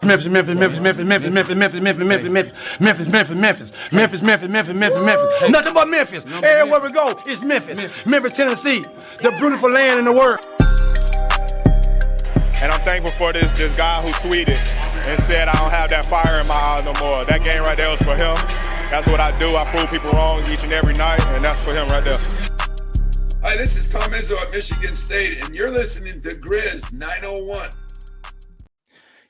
Memphis, Memphis, Memphis, Memphis, Memphis, Memphis, Memphis, Memphis, Memphis, Memphis, Memphis, Memphis, Memphis, Memphis, Memphis, Memphis, Memphis, Memphis. Nothing but Memphis. Everywhere we go, it's Memphis. Memphis, Tennessee, the beautiful land in the world. And I'm thankful for this guy who tweeted and said I don't have that fire in my eye no more. That game right there was for him. That's what I do. I prove people wrong each and every night, and that's for him right there. Hi, this is Tom Izzo at Michigan State, and you're listening to Grizz 901.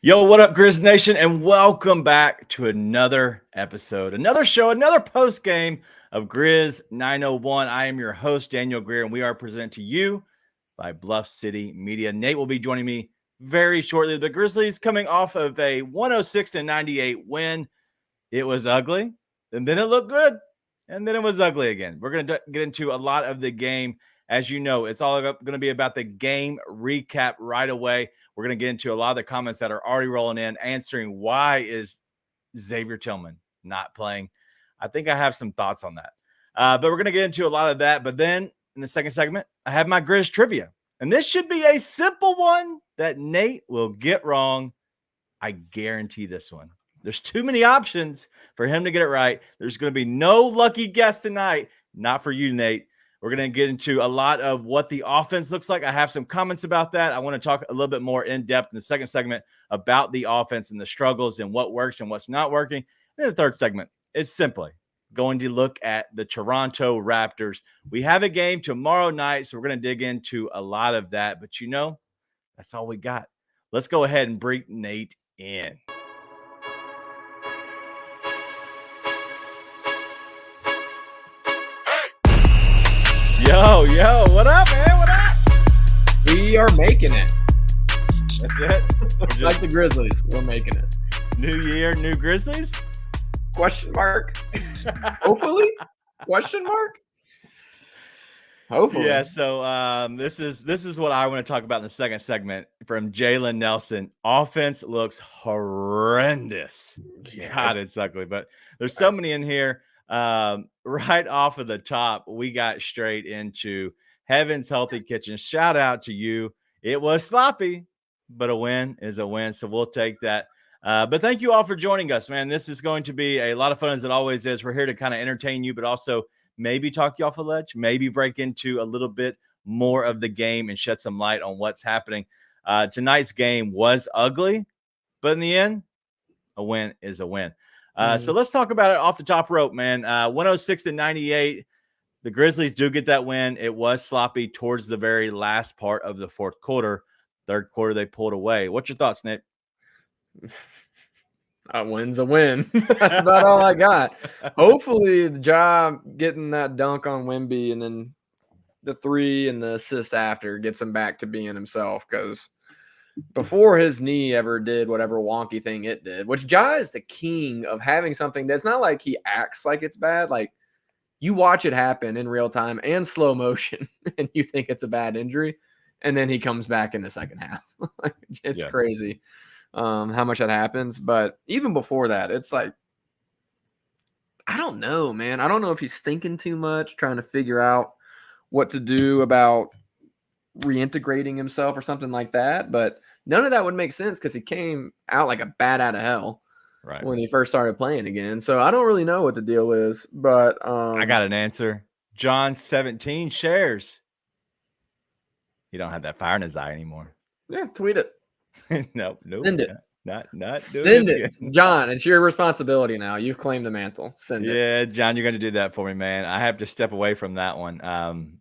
Yo, what up, Grizz Nation, and welcome back to another episode, another show, another post game of Grizz 901. I am your host, Daniel Greer, and we are presented to you by Bluff City Media. Nate will be joining me very shortly. The Grizzlies coming off of a 106-98 win. It was ugly, and then it looked good, and then it was ugly again. We're going to get into a lot of the game. As you know, it's all going to be about the game recap right away. We're going to get into a lot of the comments that are already rolling in, answering why is Xavier Tillman not playing. I think I have some thoughts on that. But we're going to get into a lot of that. But then in the second segment, I have my Grizz Trivia. And this should be a simple one that Nate will get wrong. I guarantee this one. There's too many options for him to get it right. There's going to be no lucky guess tonight. Not for you, Nate. We're going to get into a lot of what the offense looks like. I have some comments about that. I want to talk a little bit more in depth in the second segment about the offense and the struggles and what works and what's not working. And then the third segment is simply going to look at the Toronto Raptors. We have a game tomorrow night, so we're going to dig into a lot of that. But, you know, that's all we got. Let's go ahead and bring Nate in. Yo, what up, man? What up? We are making it. That's it? Just like the Grizzlies, we're making it. New year, new Grizzlies? Question mark? Hopefully? Question mark? Hopefully. Yeah, so this is what I want to talk about in the second segment from Jalen Nelson. Offense looks horrendous. God, it's ugly, but there's so many in here. Right off of the top, we got straight into Heaven's Healthy Kitchen. Shout out to you. It was sloppy, but a win is a win, so we'll take that. But thank you all for joining us, man. This is going to be a lot of fun, as it always is. We're here to kind of entertain you, but also maybe talk you off a ledge, maybe break into a little bit more of the game and shed some light on what's happening. Tonight's game was ugly, but in the end, a win is a win. So let's talk about it off the top rope, man. 106-98. The Grizzlies do get that win. It was sloppy towards the very last part of the fourth quarter. Third quarter, they pulled away. What's your thoughts, Nick? A win's a win. That's about all I got. Hopefully, the job getting that dunk on Wemby and then the three and the assist after gets him back to being himself, because before his knee ever did whatever wonky thing it did, which Ja is the king of having something that's not like he acts like it's bad. Like, you watch it happen in real time and slow motion and you think it's a bad injury. And then he comes back in the second half. It's crazy how much that happens. But even before that, it's like, I don't know, man. I don't know if he's thinking too much, trying to figure out what to do about reintegrating himself or something like that. But none of that would make sense because he came out like a bat out of hell when he first started playing again. So I don't really know what the deal is, but I got an answer. John 17 shares. He don't have that fire in his eye anymore. Yeah, tweet it. Nope. Send it. Not Send it. John, it's your responsibility now. You've claimed the mantle. Send it. Yeah, John, you're going to do that for me, man. I have to step away from that one.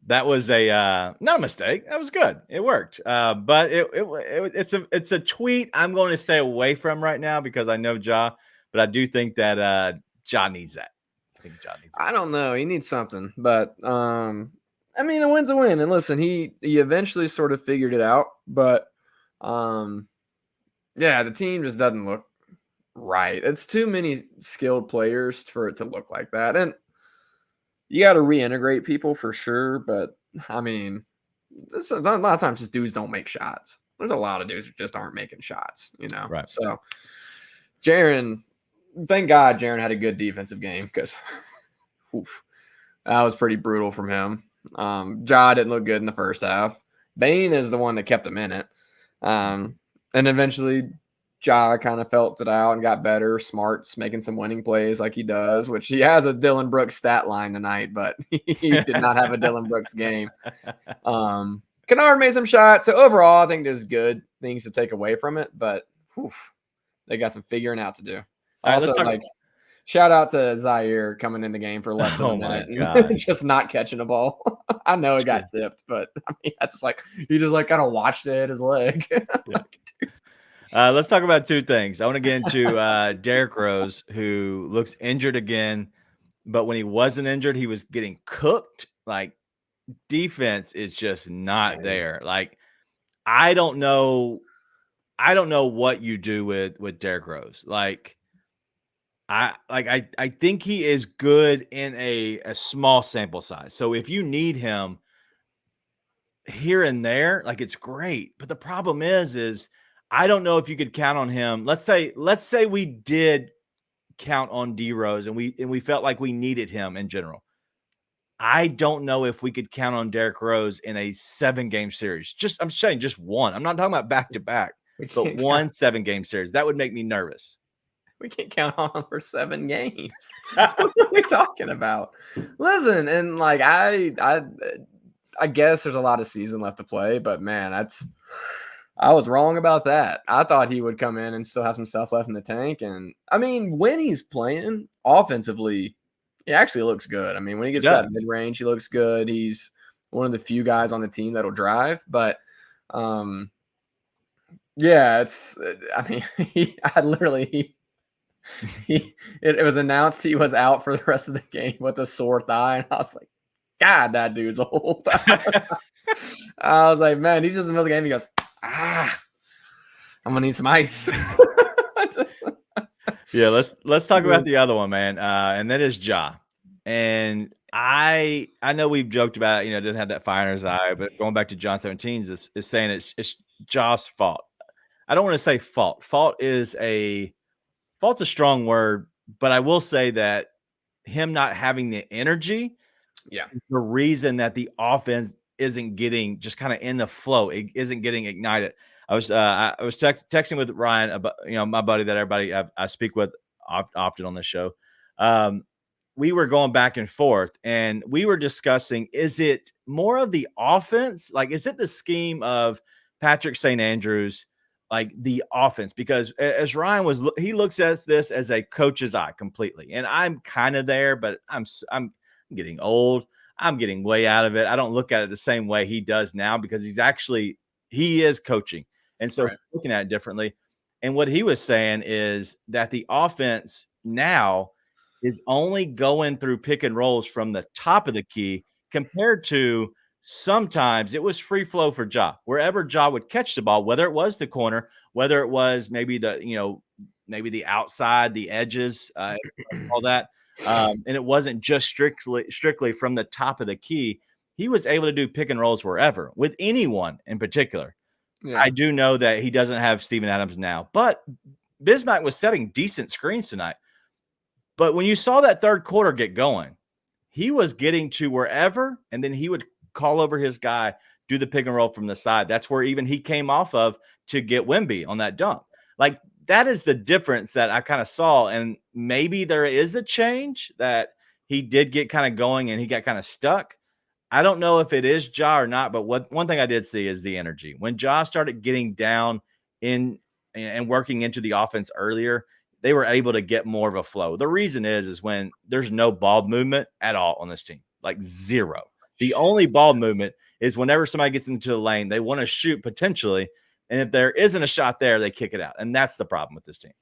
That was a not a mistake. That was good. It worked. But it's a tweet I'm going to stay away from right now because I know Ja, but I do think that Ja needs that. I think Ja needs that. I don't know. He needs something, but I mean, a win's a win. And listen, he eventually sort of figured it out, but yeah, the team just doesn't look right. It's too many skilled players for it to look like that. And you got to reintegrate people for sure. But I mean, a lot of times just dudes don't make shots. There's a lot of dudes who just aren't making shots, you know? Right. So Jaren, thank God Jaren had a good defensive game because that was pretty brutal from him. Ja didn't look good in the first half. Bane is the one that kept him in it. And eventually Ja kind of felt it out and got better. Smart's making some winning plays like he does, which he has a Dylan Brooks stat line tonight, but he did not have a Dylan Brooks game. Kennard made some shots. So overall, I think there's good things to take away from it, but they got some figuring out to do. Also, shout out to Zaire coming in the game for less than a minute and just not catching a ball. I know it got tipped, but I mean, that's like he just kind of watched it at his leg. Let's talk about two things. I want to get into Derrick Rose, who looks injured again, but when he wasn't injured, he was getting cooked. Like, defense is just not there. Like, I don't know what you do with Derrick Rose. I think he is good in a small sample size. So if you need him here and there, like, it's great. But the problem is I don't know if you could count on him. Let's say we did count on D Rose and we felt like we needed him in general. I don't know if we could count on Derrick Rose in a 7-game series. I'm saying just one. I'm not talking about back to back, but one 7-game series. That would make me nervous. We can't count on him for 7 games. What are we talking about? Listen, and like I guess there's a lot of season left to play, but man, I was wrong about that. I thought he would come in and still have some stuff left in the tank. And I mean, when he's playing offensively, he actually looks good. I mean, when he gets that mid-range, he looks good. He's one of the few guys on the team that'll drive. But yeah, it was announced he was out for the rest of the game with a sore thigh, and I was like, God, that dude's old. I was like, man, he's just in the middle of the game. He goes, I'm gonna need some ice. Yeah, let's talk about the other one, man, and that is Ja. And I know we've joked about, didn't have that fire in his eye, but going back to John 17 is saying it's Ja's fault. I don't want to say fault. Fault's a strong word, but I will say that him not having the energy, is the reason that the offense isn't getting just kind of in the flow. It isn't getting ignited. I was texting with Ryan about, my buddy that everybody I speak with often on this show. We were going back and forth, and we were discussing, is it more of the offense? Like, is it the scheme of Patrick St. Andrews, like the offense? Because as Ryan he looks at this as a coach's eye completely. And I'm kind of there, but I'm getting old. I'm getting way out of it. I don't look at it the same way he does now, because he is coaching. And so looking at it differently. And what he was saying is that the offense now is only going through pick and rolls from the top of the key, compared to sometimes it was free flow for Ja. Wherever Ja would catch the ball, whether it was the corner, whether it was maybe the outside, the edges, all that. And it wasn't just strictly from the top of the key. He was able to do pick and rolls wherever, with anyone in particular. Yeah. I do know that he doesn't have Steven Adams now, but Bismack was setting decent screens tonight. But when you saw that third quarter get going, he was getting to wherever, and then he would call over his guy, do the pick and roll from the side. That's where even he came off of to get Wemby on that dunk. Like, that is the difference that I kind of saw. And maybe there is a change that he did get kind of going and he got kind of stuck. I don't know if it is Ja or not, but one thing I did see is the energy. When Ja started getting down in and working into the offense earlier, they were able to get more of a flow. The reason is when there's no ball movement at all on this team, like zero. The only ball movement is whenever somebody gets into the lane, they want to shoot potentially. And if there isn't a shot there, they kick it out. And that's the problem with this team.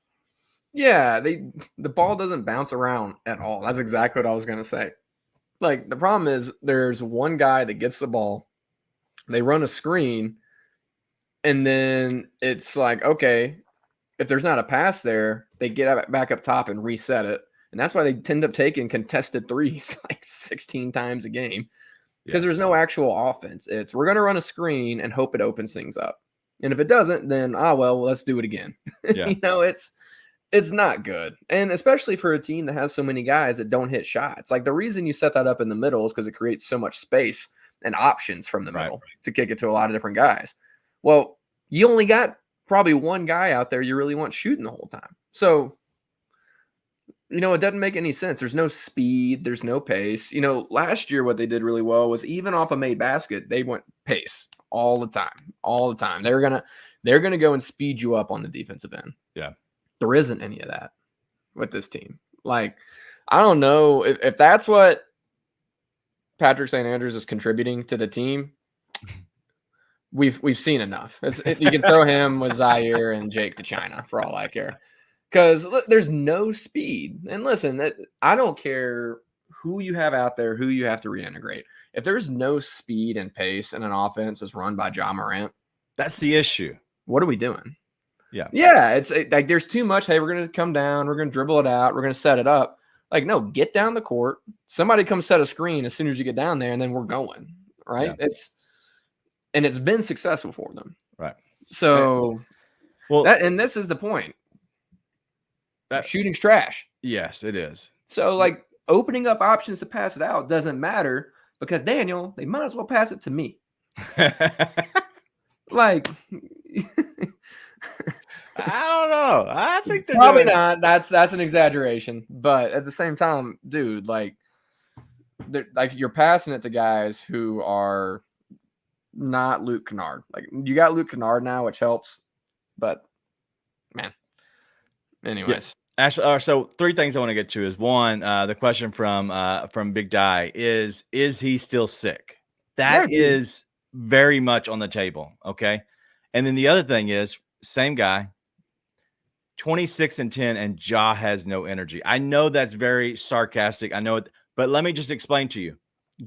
Yeah, the ball doesn't bounce around at all. That's exactly what I was going to say. Like, the problem is there's one guy that gets the ball, they run a screen, and then it's like, okay, if there's not a pass there, they get back up top and reset it. And that's why they tend up taking contested threes like 16 times a game, because there's no actual offense. It's, we're going to run a screen and hope it opens things up. And if it doesn't, then, let's do it again. Yeah. It's not good. And especially for a team that has so many guys that don't hit shots. Like, the reason you set that up in the middle is because it creates so much space and options from the middle to kick it to a lot of different guys. Well, you only got probably one guy out there you really want shooting the whole time. So, it doesn't make any sense. There's no speed. There's no pace. Last year what they did really well was even off a made basket, they went pace all the time. They're gonna go and speed you up on the defensive end. Yeah, there isn't any of that with this team. Like, I don't know if that's what Patrick St. Andrews is contributing to the team. We've seen enough. If you can throw him with Zaire and Jake to China for all I care. Because there's no speed. And listen, I don't care who you have out there, who you have to reintegrate. If there's no speed and pace and an offense is run by Ja Morant, that's the issue. What are we doing? Yeah. It's like there's too much. Hey, we're going to come down. We're going to dribble it out. We're going to set it up. Like, no, get down the court. Somebody come set a screen as soon as you get down there, and then we're going. Right? Yeah. It's been successful for them. Right. So, this is the point. Shooting's trash. Yes, it is. So, like, opening up options to pass it out doesn't matter because, Daniel, they might as well pass it to me. Like, I don't know. I think they're probably not. That's an exaggeration. But at the same time, dude, like you're passing it to guys who are not Luke Kennard. Like, you got Luke Kennard now, which helps. But, man. Anyways. Yeah. Actually, so 3 things I want to get to is one, the question from Big Die is he still sick? That is very much on the table. Okay. And then the other thing is, same guy, 26-10, and Ja has no energy. I know that's very sarcastic. I know it, but let me just explain to you.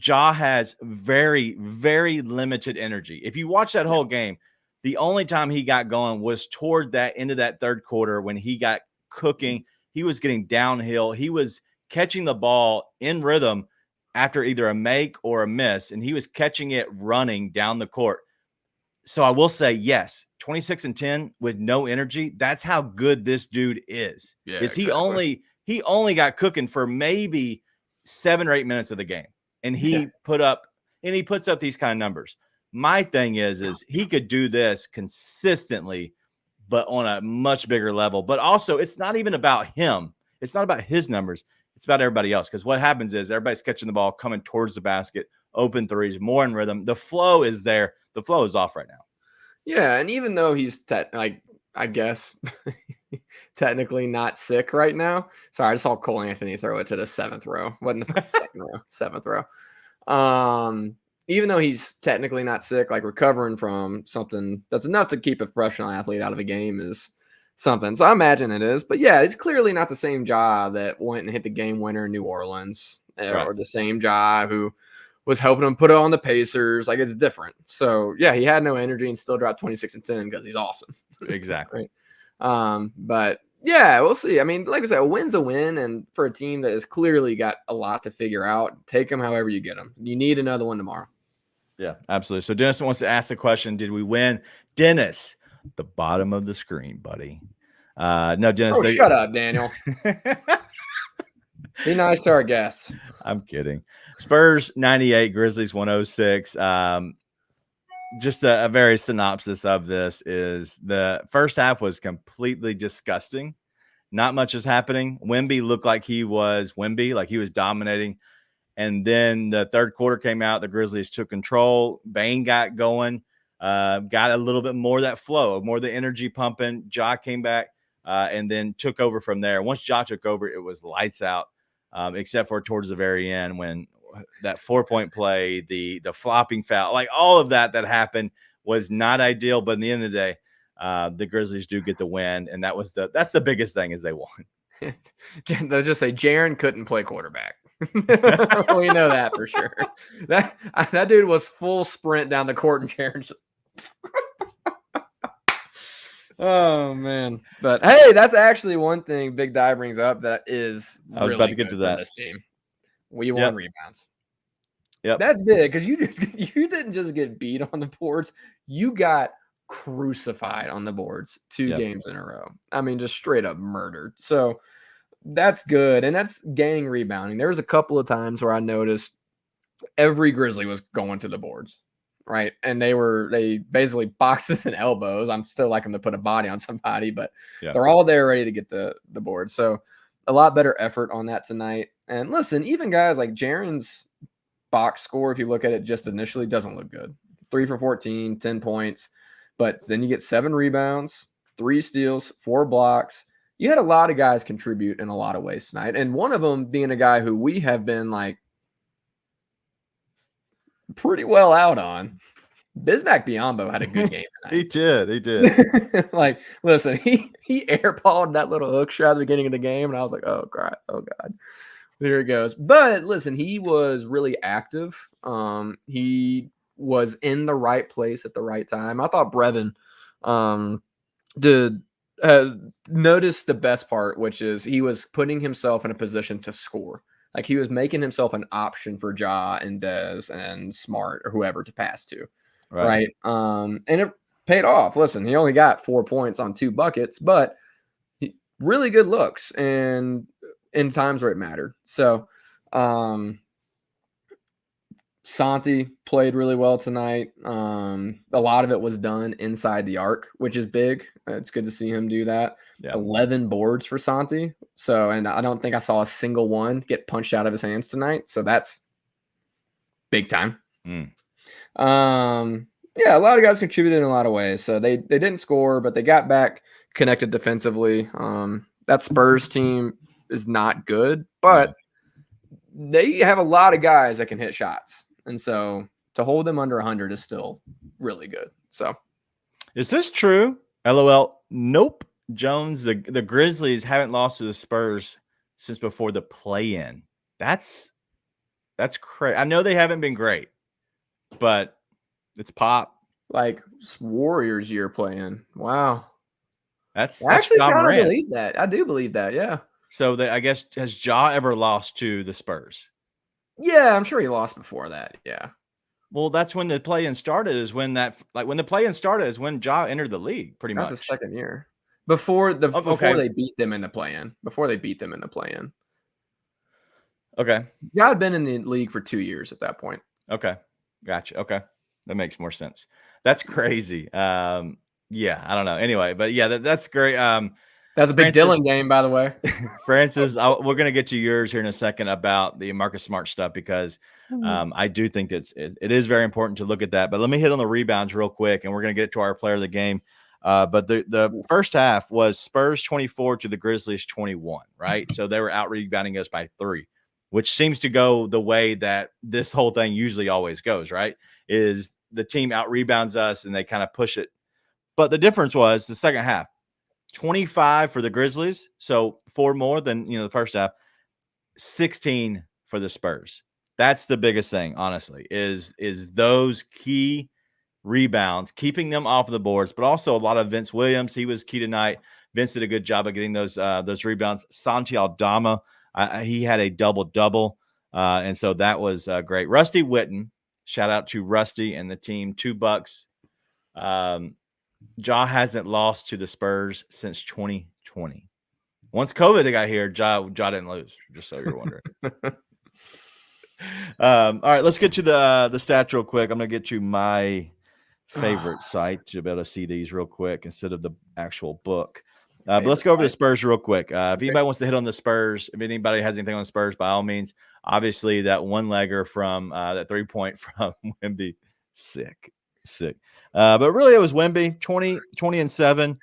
Ja has very, very limited energy. If you watch that whole game, the only time he got going was toward that end of that third quarter when he got cooking. He was getting downhill. He was catching the ball in rhythm after either a make or a miss, and he was catching it running down the court. So I will say, yes, 26-10 with no energy. That's how good this dude is. Yeah, he only got cooking for maybe 7 or 8 minutes of the game, and he puts up these kind of numbers. My thing is he could do this consistently, but on a much bigger level. But also, it's not even about him. It's not about his numbers. It's about everybody else. Because what happens is everybody's catching the ball, coming towards the basket, open threes, more in rhythm. The flow is there. The flow is off right now. Yeah, and even though he's I guess technically not sick right now. Sorry, I just saw Cole Anthony throw it to the 7th row. Wasn't the second row, 7th row. Even though he's technically not sick, like recovering from something that's enough to keep a professional athlete out of a game is something. So I imagine it is. But yeah, it's clearly not the same Ja that went and hit the game winner in New Orleans, or the same Ja who was helping him put it on the Pacers. Like, it's different. So yeah, he had no energy and still dropped 26-10 because he's awesome. Exactly. Right? But yeah, we'll see. I mean, like I said, a win's a win, and for a team that has clearly got a lot to figure out, take them however you get them. You need another one tomorrow. Yeah, absolutely. So Dennis wants to ask the question, did we win? Dennis, the bottom of the screen, buddy. No, Dennis. Shut up, Daniel. Be nice to our guests. I'm kidding. Spurs 98, Grizzlies 106. Just a very synopsis of this is the first half was completely disgusting. Not much is happening. Wemby looked like he was Wemby, like he was dominating. And then the third quarter came out. The Grizzlies took control. Bane got going, got a little bit more of that flow, more of the energy pumping. Ja came back and then took over from there. Once Ja took over, it was lights out, except for towards the very end when that 4-point play, the flopping foul, like all of that happened was not ideal. But in the end of the day, the Grizzlies do get the win, and that's the biggest thing is they won. Let's just say Jaren couldn't play quarterback. We know that for sure. That dude was full sprint down the court, and Jaren. Oh man! But hey, that's actually one thing Big Die brings up that is. I was about to get to that. This team, we won rebounds. Yep, that's big because you didn't just get beat on the boards; you got crucified on the boards 2 games in a row. I mean, just straight up murdered. So. That's good, and that's gang rebounding. There was a couple of times where I noticed every Grizzly was going to the boards, right? And they basically boxes and elbows. I'm still like them to put a body on somebody, but they're all there ready to get the board. So a lot better effort on that tonight. And listen, even guys like Jaren's box score, if you look at it just initially, doesn't look good. 3 for 14, 10 points. But then you get 7 rebounds, 3 steals, 4 blocks. You had a lot of guys contribute in a lot of ways tonight. And one of them being a guy who we have been like pretty well out on. Bismack Biyombo had a good game tonight. He did. Like, listen, he airballed that little hook shot at the beginning of the game, and I was like, oh God. There it goes. But listen, he was really active. He was in the right place at the right time. I thought Brevin did notice the best part, which is he was putting himself in a position to score. Like he was making himself an option for Ja and Dez and Smart or whoever to pass to. Right. And it paid off. Listen, he only got 4 points on 2 buckets, but really good looks and in times where it mattered. So Santi played really well tonight. A lot of it was done inside the arc, which is big. It's good to see him do that. Yeah. 11 boards for Santi. So, and I don't think I saw a single one get punched out of his hands tonight. So that's big time. Yeah, a lot of guys contributed in a lot of ways. So they didn't score, but they got back connected defensively. That Spurs team is not good, but they have a lot of guys that can hit shots. And so to hold them under 100 is still really good. So is this true? LOL. Nope. Jones, the Grizzlies haven't lost to the Spurs since before the play-in. That's crazy. I know they haven't been great, but it's pop. Like Warriors year play-in. Wow. That's I actually kind of believe that. I do believe that, yeah. So I guess, has Ja ever lost to the Spurs? Yeah, I'm sure he lost before that. Yeah. Well, that's when the play-in started. When the play-in started is when Ja entered the league. Pretty much. That's the second year before they beat them in the play-in. Okay. Ja had been in the league for 2 years at that point. Okay, gotcha. Okay, that makes more sense. That's crazy. Yeah, I don't know. Anyway, but yeah, that's great. That's a big Dylan game, by the way. Francis, we're going to get to yours here in a second about the Marcus Smart stuff because I do think it is very important to look at that. But let me hit on the rebounds real quick, and we're going to get to our player of the game. But the first half was Spurs 24 to the Grizzlies 21, right? So they were out rebounding us by 3, which seems to go the way that this whole thing usually always goes, right? Is the team out rebounds us and they kind of push it. But the difference was the second half. 25 for the Grizzlies, so 4 more than the first half. 16 for the Spurs. That's the biggest thing, honestly, is those key rebounds, keeping them off of the boards, but also a lot of Vince Williams. He was key tonight. Vince did a good job of getting those rebounds. Santi Aldama, he had a double-double, and so that was great. Rusty Witten, shout out to Rusty and the team, $2. Ja hasn't lost to the Spurs since 2020. Once COVID got here, Ja didn't lose, just so you're wondering. All right, let's get to the stats real quick. I'm going to get you my favorite site to be able to see these real quick instead of the actual book. But let's go over the Spurs real quick. If anybody wants to hit on the Spurs, if anybody has anything on the Spurs, by all means. Obviously, that one-legger from that 3-point from Wemby, sick. But really, it was Wemby, 20 and 7.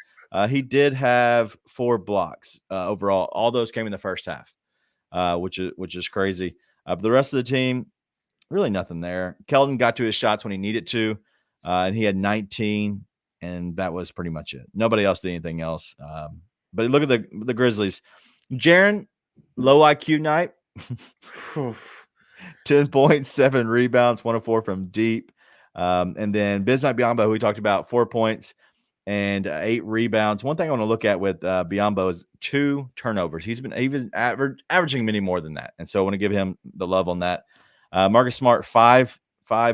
He did have 4 blocks overall. All those came in the first half, which is crazy. But the rest of the team, really nothing there. Keldon got to his shots when he needed to, and he had 19, and that was pretty much it. Nobody else did anything else. But look at the Grizzlies. Jaren, low IQ night. 10 points, 7 rebounds, 1 of 4 from deep. And then Bismack Biyombo, who we talked about, 4 points and 8 rebounds. One thing I want to look at with Biyombo is 2 turnovers. He's been averaging many more than that. And so I want to give him the love on that. Marcus Smart, 5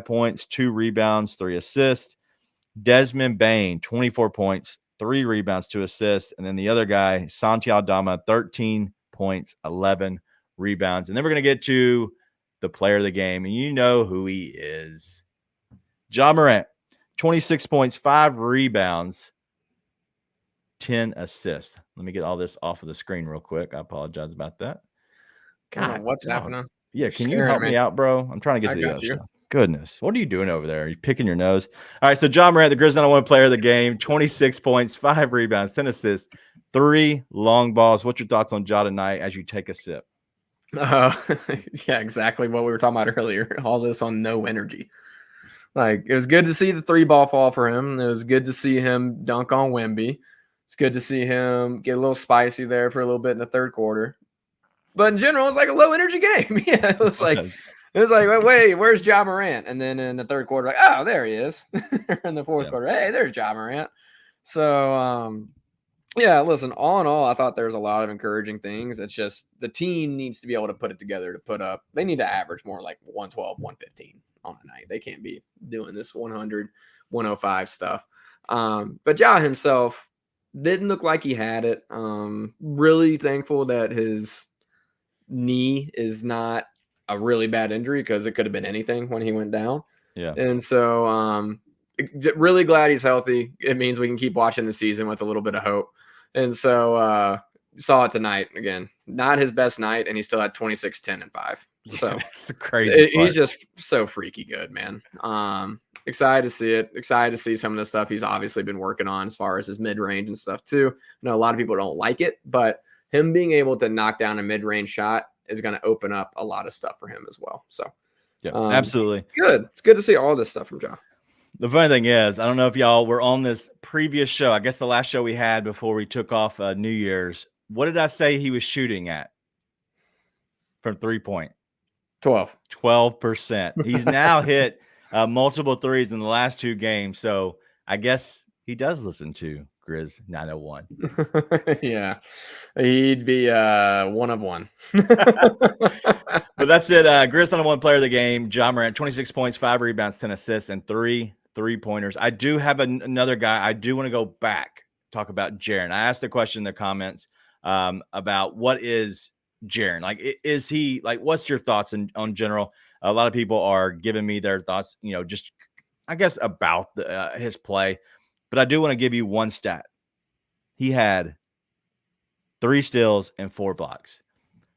points, 2 rebounds, 3 assists. Desmond Bane, 24 points, 3 rebounds, 2 assists. And then the other guy, Santi Aldama, 13 points, 11 rebounds. And then we're going to get to the player of the game. And you know who he is. Ja Morant, 26 points, 5 rebounds, 10 assists. Let me get all this off of the screen real quick. I apologize about that. God, what's dog. happening? Yeah, You're can you scaring help me me. out, bro? I'm trying to get I to the got other you. stuff. Goodness, what are you doing over there? Are you picking your nose? All right, so Ja Morant, the Grizzlies #1 player of the game, 26 points, 5 rebounds, 10 assists, 3 long balls. What's your thoughts on Ja tonight as you take a sip? Yeah, exactly what we were talking about earlier. All this on no energy. Like, it was good to see the 3-ball fall for him. It was good to see him dunk on Wemby. It's good to see him get a little spicy there for a little bit in the third quarter. But in general, it's like a low energy game. Yeah, it was like, wait, where's Ja Morant? And then in the third quarter, like, oh, there he is. In the fourth quarter, hey, there's Ja Morant. So, yeah, listen, all in all, I thought there was a lot of encouraging things. It's just the team needs to be able to put it together to put up. They need to average more like 112, 115 on a night. They can't be doing this 100, 105 stuff. But Ja himself didn't look like he had it. Really thankful that his knee is not a really bad injury because it could have been anything when he went down. Yeah. And so really glad he's healthy. It means we can keep watching the season with a little bit of hope. And so saw it tonight again. Not his best night, and he still had 26, 10, and 5. So that's crazy. He's just so freaky good, man. Excited to see it. Excited to see some of the stuff he's obviously been working on as far as his mid-range and stuff too. I know a lot of people don't like it, but him being able to knock down a mid-range shot is going to open up a lot of stuff for him as well. So yeah, absolutely. Good. It's good to see all this stuff from Ja. The funny thing is, I don't know if y'all were on this previous show. I guess the last show we had before we took off New Year's. What did I say he was shooting at from 3-point? 12%. He's now hit multiple threes in the last 2 games. So I guess he does listen to Grizz 901. Yeah, he'd be one of one. But that's it. Grizz 901 player of the game. Ja Morant, 26 points, 5 rebounds, 10 assists, and 3 3-pointers. I do have another guy. I do want to go back, talk about Jaren. I asked the question in the comments about what is Jaren? Like, is he like, what's your thoughts on general? A lot of people are giving me their thoughts, just I guess about his play, but I do want to give you one stat. He had 3 steals and 4 blocks.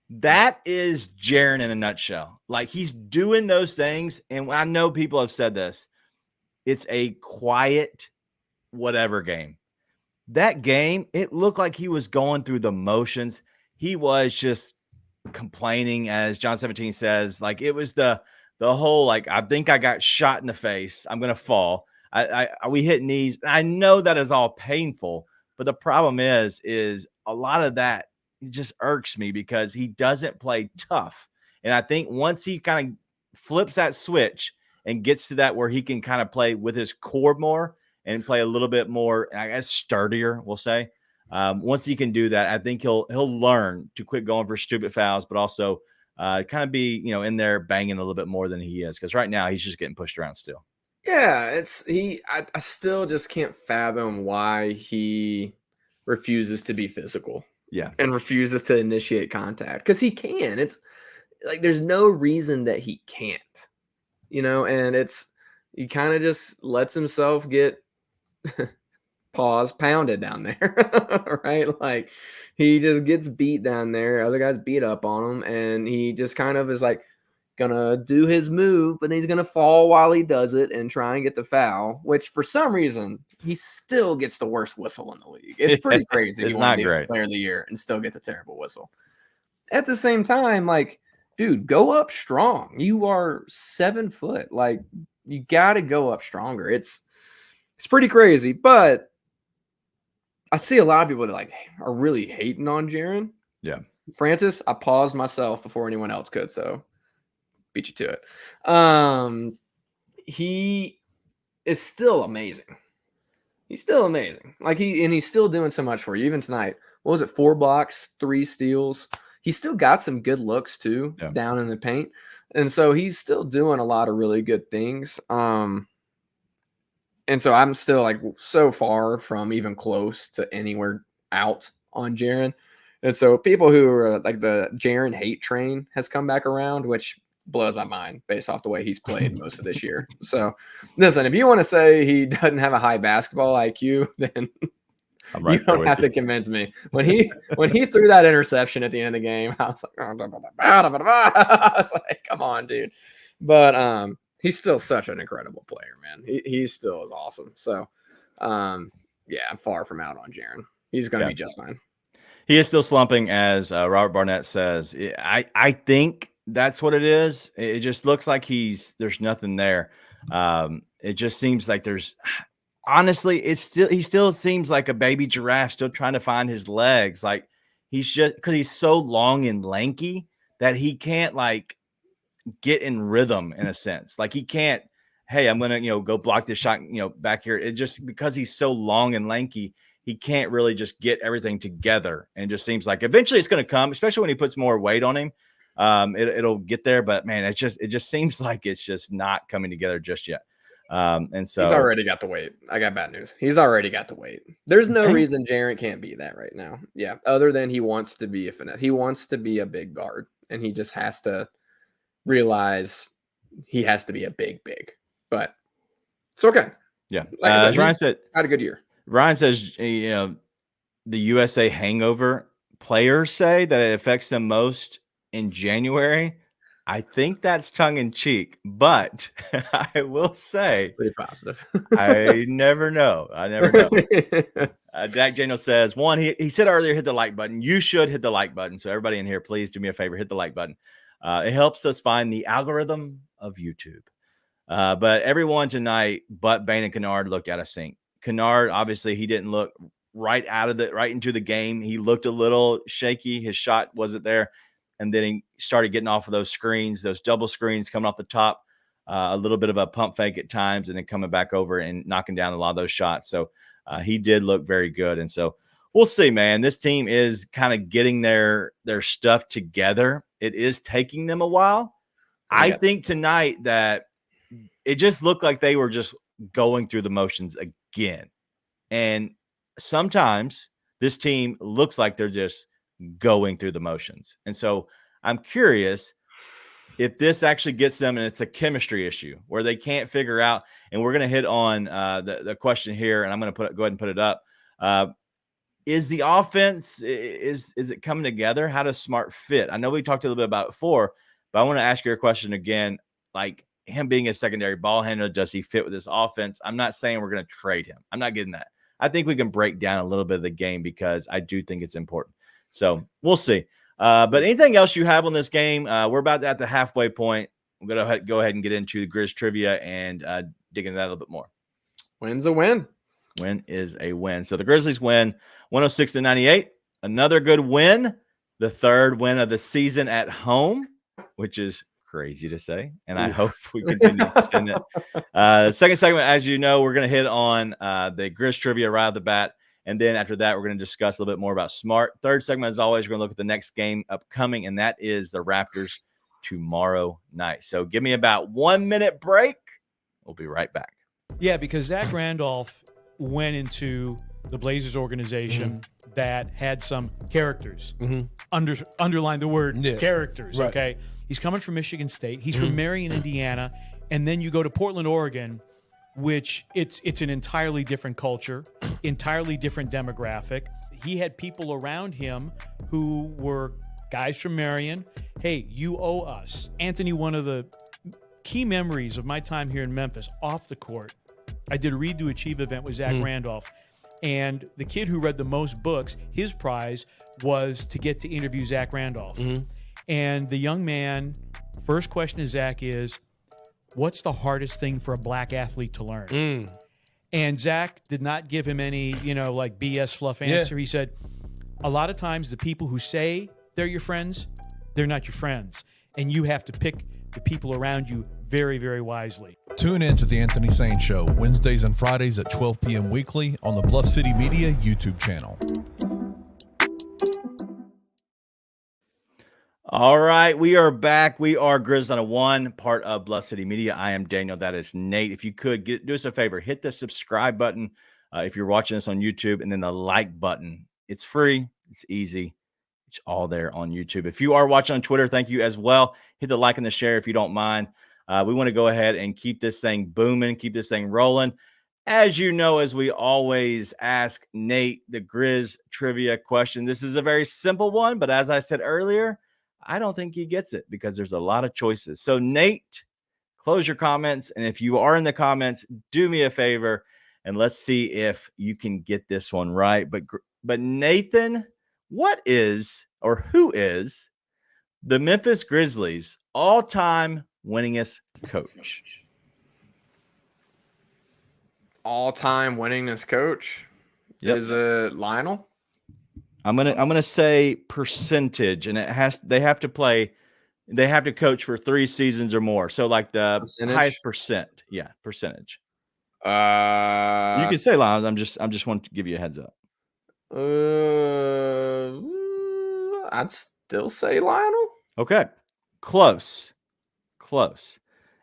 That is Jaren in a nutshell. Like, he's doing those things. And I know people have said this. It's a quiet whatever game. That game, it looked like he was going through the motions. He was just complaining, as John 17 says. Like, it was the whole, like, I think I got shot in the face. I'm going to fall. We hit knees. I know that is all painful, but the problem is a lot of that, it just irks me because he doesn't play tough. And I think once he kind of flips that switch and gets to that where he can kind of play with his core more and play a little bit more, I guess, sturdier, we'll say. Once he can do that, I think he'll learn to quit going for stupid fouls, but also kind of be, in there banging a little bit more than he is. Because right now he's just getting pushed around still. Yeah, I still just can't fathom why he refuses to be physical. Yeah. And refuses to initiate contact because he can. It's like there's no reason that he can't, and he kind of just lets himself get pounded down there, right? Like he just gets beat down there. Other guys beat up on him, and he just kind of is like gonna do his move, but he's gonna fall while he does it and try and get the foul, which for some reason he still gets the worst whistle in the league. It's pretty crazy. It's He not won great. Player of the Year and still gets a terrible whistle. At the same time, like, dude, go up strong. You are 7 foot. Like, you got to go up stronger. It's pretty crazy, but I see a lot of people that like are really hating on Jaren. Yeah. Francis, I paused myself before anyone else could, so beat you to it. He is still amazing. He's still amazing. Like he's still doing so much for you. Even tonight, what was it? 4 blocks, 3 steals. He's still got some good looks too, down in the paint. And so he's still doing a lot of really good things. And so I'm still like so far from even close to anywhere out on Jaren. And so people who are like the Jaren hate train has come back around, which blows my mind based off the way he's played most of this year. So, listen, if you want to say he doesn't have a high basketball IQ, then you don't have to convince me. When he threw that interception at the end of the game, I was like, I was like, come on, dude. But he's still such an incredible player, man. He still is awesome. So, yeah, I'm far from out on Jaren. He's going to be just fine. He is still slumping, as Robert Barnett says. I think that's what it is. It just looks like there's nothing there. It just seems like honestly, he still seems like a baby giraffe still trying to find his legs. Like because he's so long and lanky that he can't like get in rhythm in a sense. Like he can't, hey, I'm going to, go block this shot, back here. It just, because he's so long and lanky, he can't really just get everything together. And it just seems like eventually it's going to come, especially when he puts more weight on him. It'll get there, but man, it just seems like it's just not coming together just yet. And so he's already got the weight. I got bad news. He's already got the weight. There's no reason Jaren can't be that right now. Yeah. Other than he wants to be a finesse. He wants to be a big guard, and he just has to realize he has to be a big, but it's okay. Yeah. Like I said, Ryan said, had a good year. Ryan says, the USA hangover players say that it affects them most in January. I think that's tongue in cheek, but I will say pretty positive. I never know. Dak Daniel says, one, he said earlier, hit the like button. You should hit the like button. So everybody in here, please do me a favor, hit the like button. It helps us find the algorithm of YouTube. But everyone tonight, but Bane and Kennard, looked out of sync. Kennard, obviously, he didn't look right into the game. He looked a little shaky. His shot wasn't there. And then he started getting off of those screens, those double screens coming off the top, a little bit of a pump fake at times, and then coming back over and knocking down a lot of those shots. So he did look very good. And so we'll see, man. This team is kind of getting their stuff together. It is taking them a while. Yeah. I think tonight that it just looked like they were just going through the motions again. And sometimes this team looks like they're just going through the motions. And so I'm curious if this actually gets them, and it's a chemistry issue where they can't figure out, and we're going to hit on the question here, and I'm going to go ahead and put it up. Is the offense, is it coming together? How does Smart fit? I know we talked a little bit about it before, but I want to ask you a question again, like him being a secondary ball handler, does he fit with this offense? I'm not saying we're going to trade him. I'm not getting that. I think we can break down a little bit of the game because I do think it's important. So we'll see. But anything else you have on this game? We're about at the halfway point. I'm going to go ahead and get into the Grizz Trivia and dig into that a little bit more. Win's a win. Win is a win. So the Grizzlies win 106-98. Another good win. The third win of the season at home, which is crazy to say. And I hope we continue to extend it. Second segment, as you know, we're going to hit on the Grizz Trivia right off the bat. And then after that, we're going to discuss a little bit more about Smart. Third segment, as always, we're going to look at the next game upcoming, and that is the Raptors tomorrow night. So give me about 1 minute break. We'll be right back. Yeah, because Zach Randolph went into the Blazers organization that had some characters. Underline the word characters, right. Okay? He's coming from Michigan State. He's from Marion, Indiana. And then you go to Portland, Oregon, which it's an entirely different culture, entirely different demographic. He had people around him who were guys from Marion. Hey, you owe us. Anthony, one of the key memories of my time here in Memphis, off the court, I did a Read to Achieve event with Zach Randolph. And the kid who read the most books, his prize was to get to interview Zach Randolph. And the young man, first question to Zach is, what's the hardest thing for a black athlete to learn? And Zach did not give him any, like BS fluff answer. He said, a lot of times the people who say they're your friends, they're not your friends. And you have to pick the people around you very, very wisely. Tune in to The Anthony Sane Show, Wednesdays and Fridays at 12 p.m. weekly on the Bluff City Media YouTube channel. All right, we are back. We are Grizz 901, part of Bluff City Media. I am Daniel. That is Nate. If you could do us a favor, hit the subscribe button if you're watching this on YouTube, and then the like button. It's free. It's easy. It's all there on YouTube. If you are watching on Twitter, thank you as well. Hit the like and the share if you don't mind. We want to go ahead and keep this thing booming, keep this thing rolling. As you know, as we always ask Nate the Grizz Trivia question, this is a very simple one, but as I said earlier, I don't think he gets it because there's a lot of choices. So Nate, close your comments, and if you are in the comments, do me a favor and let's see if you can get this one right. But Nathan, what is or who is the Memphis Grizzlies' all-time winningest coach? All-time winningest coach? Yep. Is it Lionel? I'm gonna say percentage, and they have to coach for 3 seasons or more. So like the Percentage? highest percent. Yeah, percentage. You You can say Lionel. I'm just want to give you a heads up. I'd still say Lionel. Okay. Close.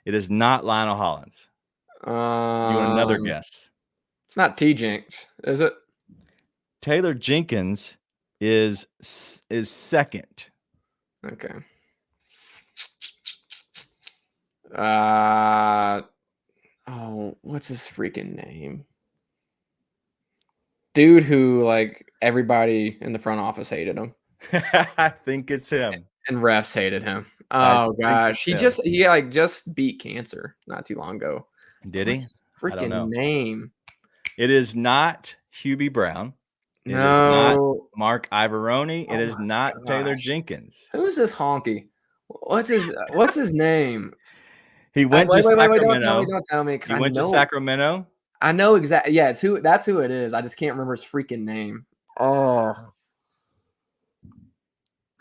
It is not Lionel Hollins. You want another guess? It's not T. Jenks, is it? Taylor Jenkins is second. Okay. What's his freaking name? Dude who like everybody in the front office hated him. I think it's him. And refs hated him. I Oh think gosh. it's He just beat cancer not too long ago. Did he? What's his I don't know. freaking name? It is not Hubie Brown. It is not Mark Ivoroni. It is not Taylor Jenkins. Who's this honky? What's his name? He went to Sacramento. Don't tell me. He went to Sacramento. I know exactly. Yeah, that's who it is. I just can't remember his freaking name. Oh.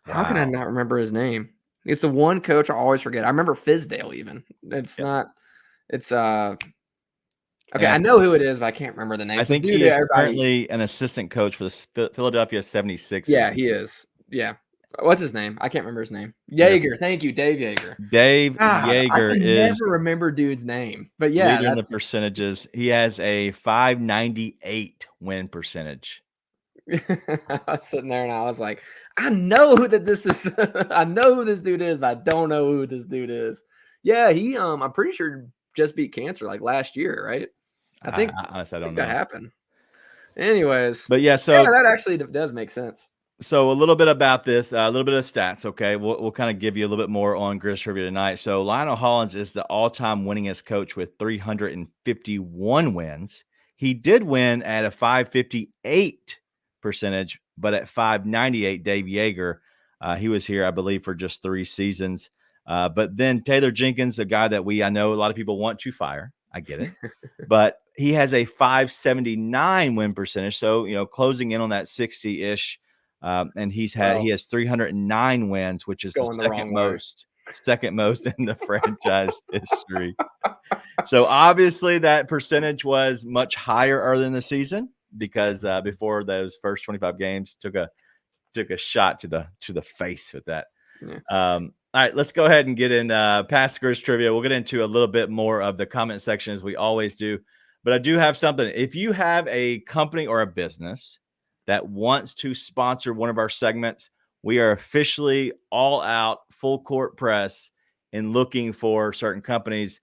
How can I not remember his name? It's the one coach I always forget. I remember Fizdale even. It's not. It's okay, I know who it is, but I can't remember the name. I think he is currently an assistant coach for the Philadelphia 76ers. Yeah, he is. Yeah. What's his name? I can't remember his name. Yeager. Thank you, Dave Yeager. Dave Yeager is never remember dude's name. But yeah, leader in the percentages. He has a 598 win percentage. I was sitting there and I was like, I know that this is I know who this dude is, but I don't know who this dude is. Yeah, he I'm pretty sure just beat cancer like last year, right? I think honestly, I don't know. That happened. Anyways, but yeah, so that actually does make sense. So a little bit about this, a little bit of stats. Okay, we'll kind of give you a little bit more on Grizz Trivia tonight. So Lionel Hollins is the all-time winningest coach with 351 wins. He did win at a 558 percentage, but at 598, Dave Yeager, he was here, I believe, for just 3 seasons. But then Taylor Jenkins, a guy that I know a lot of people want to fire. I get it, but he has a 579 win percentage. So closing in on that 60-ish. And he has 309 wins, which is the second most in the franchise history. So obviously that percentage was much higher early in the season because before those first 25 games took a shot to the face with that. Yeah. All right, let's go ahead and get in past Grizz Trivia. We'll get into a little bit more of the comment section as we always do. But I do have something. If you have a company or a business that wants to sponsor one of our segments, we are officially all out, full court press in looking for certain companies.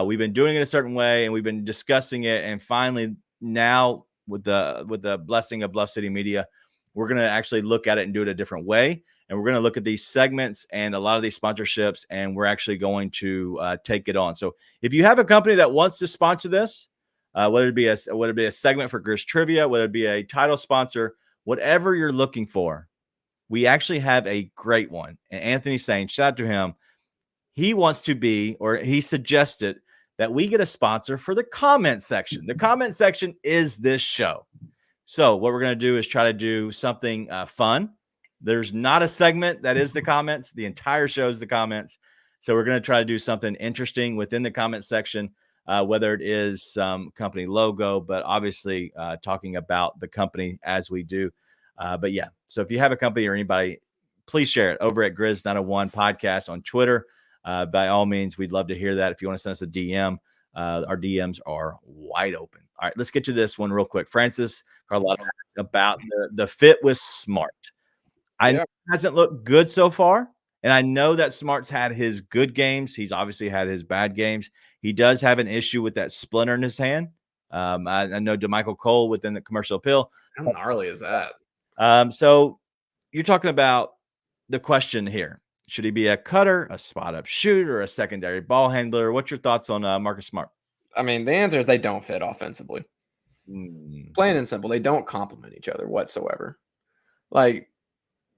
We've been doing it a certain way, and we've been discussing it. And finally, now with the blessing of Bluff City Media, we're going to actually look at it and do it a different way. And we're going to look at these segments and a lot of these sponsorships, and we're actually going to take it on. So if you have a company that wants to sponsor this, whether it be a segment for Grizz Trivia, whether it be a title sponsor, whatever you're looking for, we actually have a great one. And Anthony's saying, shout out to him. He wants to be, or he suggested that we get a sponsor for the comment section. The comment section is this show. So what we're going to do is try to do something fun. There's not a segment that is the comments. The entire show is the comments. So we're going to try to do something interesting within the comment section. Whether it is some company logo, but obviously talking about the company as we do. But yeah, so if you have a company or anybody, please share it over at Grizz 901 Podcast on Twitter. By all means, we'd love to hear that. If you want to send us a DM, our DMs are wide open. All right, let's get to this one real quick. Francis Carlotta about the fit was smart. I know it hasn't looked good so far, and I know that Smart's had his good games. He's obviously had his bad games. He does have an issue with that splinter in his hand. I know DeMichael Cole within the commercial appeal. How gnarly is that? So you're talking about the question here. Should he be a cutter, a spot-up shooter, a secondary ball handler? What's your thoughts on Marcus Smart? I mean, the answer is they don't fit offensively. Plain and simple. They don't complement each other whatsoever. Like,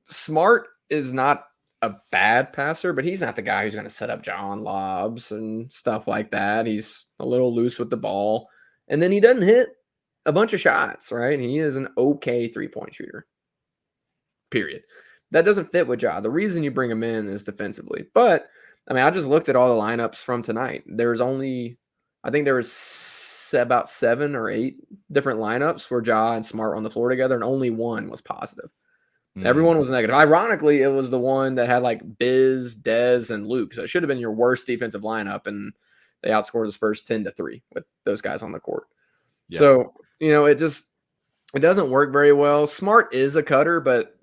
Smart is not a bad passer, but he's not the guy who's going to set up John lobs and stuff like that. He's a little loose with the ball. And then he doesn't hit a bunch of shots, right? He is an okay three-point shooter. Period. That doesn't fit with Ja. The reason you bring him in is defensively. But, I mean, I just looked at all the lineups from tonight. There's only, I think there was about 7 or 8 different lineups where Ja and Smart on the floor together, and only one was positive. Everyone was negative. Ironically, it was the one that had like Biz, Dez, and Luke. So it should have been your worst defensive lineup, and they outscored the Spurs 10-3 with those guys on the court. Yeah. So, it doesn't work very well. Smart is a cutter, but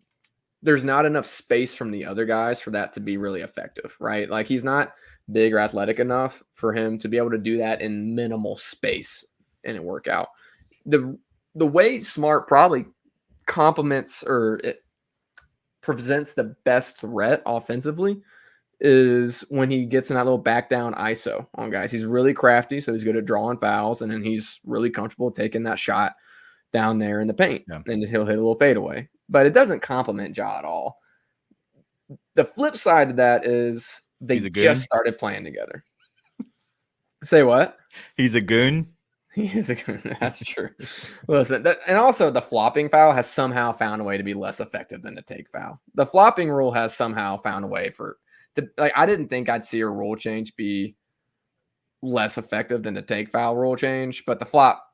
there's not enough space from the other guys for that to be really effective, right? Like, he's not big or athletic enough for him to be able to do that in minimal space and it work out. The way Smart probably complements or it presents the best threat offensively is when he gets in that little back down ISO on guys. He's really crafty, so he's good at drawing fouls, and then he's really comfortable taking that shot down there in the paint, and he'll hit a little fadeaway. But it doesn't complement Ja at all. The flip side of that is they just started playing together. Say what? He's a goon. He is a goon. That's true. Listen, and also the flopping foul has somehow found a way to be less effective than the take foul. The flopping rule has somehow found a way I didn't think I'd see a rule change be less effective than the take foul rule change, but the flop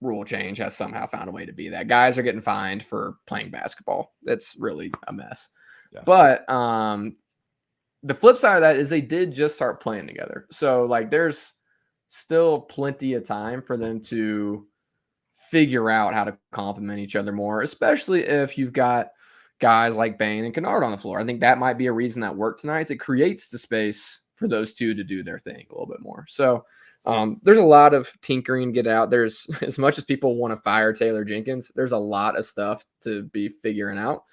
rule change has somehow found a way to be that. Guys are getting fined for playing basketball. It's really a mess. Yeah. But the flip side of that is they did just start playing together. So, like, there's still plenty of time for them to figure out how to complement each other more, especially if you've got guys like Bane and Kennard on the floor. I think that might be a reason that worked tonight. Is it creates the space for those two to do their thing a little bit more. So there's a lot of tinkering get out. There's, as much as people want to fire Taylor Jenkins, there's a lot of stuff to be figuring out.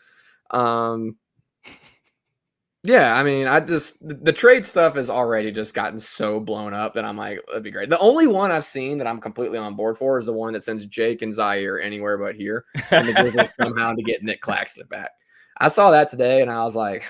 Yeah, I mean, the trade stuff has already just gotten so blown up that I'm like, that'd be great. The only one I've seen that I'm completely on board for is the one that sends Jake and Zaire anywhere but here, and the Grizzlies somehow to get Nick Claxton back. I saw that today, and I was like,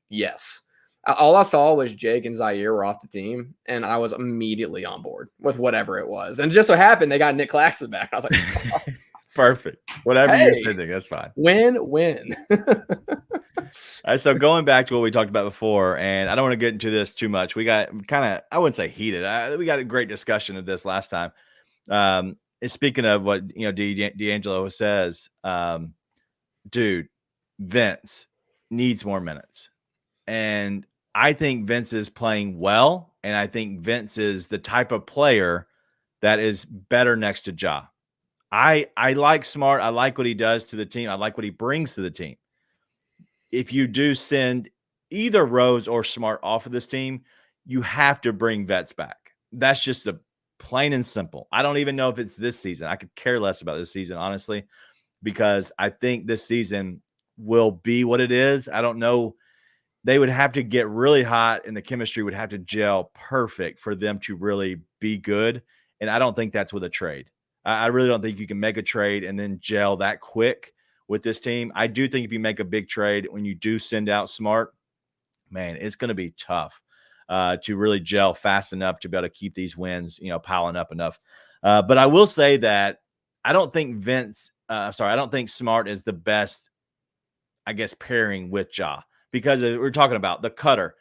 yes. All I saw was Jake and Zaire were off the team, and I was immediately on board with whatever it was. And just so happened, they got Nick Claxton back. I was like, oh. Perfect. Whatever you're sending, that's fine. Win-win. All right, so going back to what we talked about before, and I don't want to get into this too much. We got kind of, I wouldn't say heated. We got a great discussion of this last time. And speaking of what, D'Angelo says, dude, Vince needs more minutes. And I think Vince is playing well, and I think Vince is the type of player that is better next to Ja. I like Smart. I like what he does to the team. I like what he brings to the team. If you do send either Rose or Smart off of this team, you have to bring vets back. That's just a plain and simple. I don't even know if it's this season. I could care less about this season, honestly, because I think this season will be what it is. I don't know. They would have to get really hot, and the chemistry would have to gel perfect for them to really be good. And I don't think that's with a trade. I really don't think you can make a trade and then gel that quick with this team. I do think if you make a big trade, when you do send out Smart, man, it's going to be tough to really gel fast enough to be able to keep these wins, piling up enough. But I will say that I don't think I don't think Smart is the best, I guess, pairing with Ja, because we're talking about the cutter.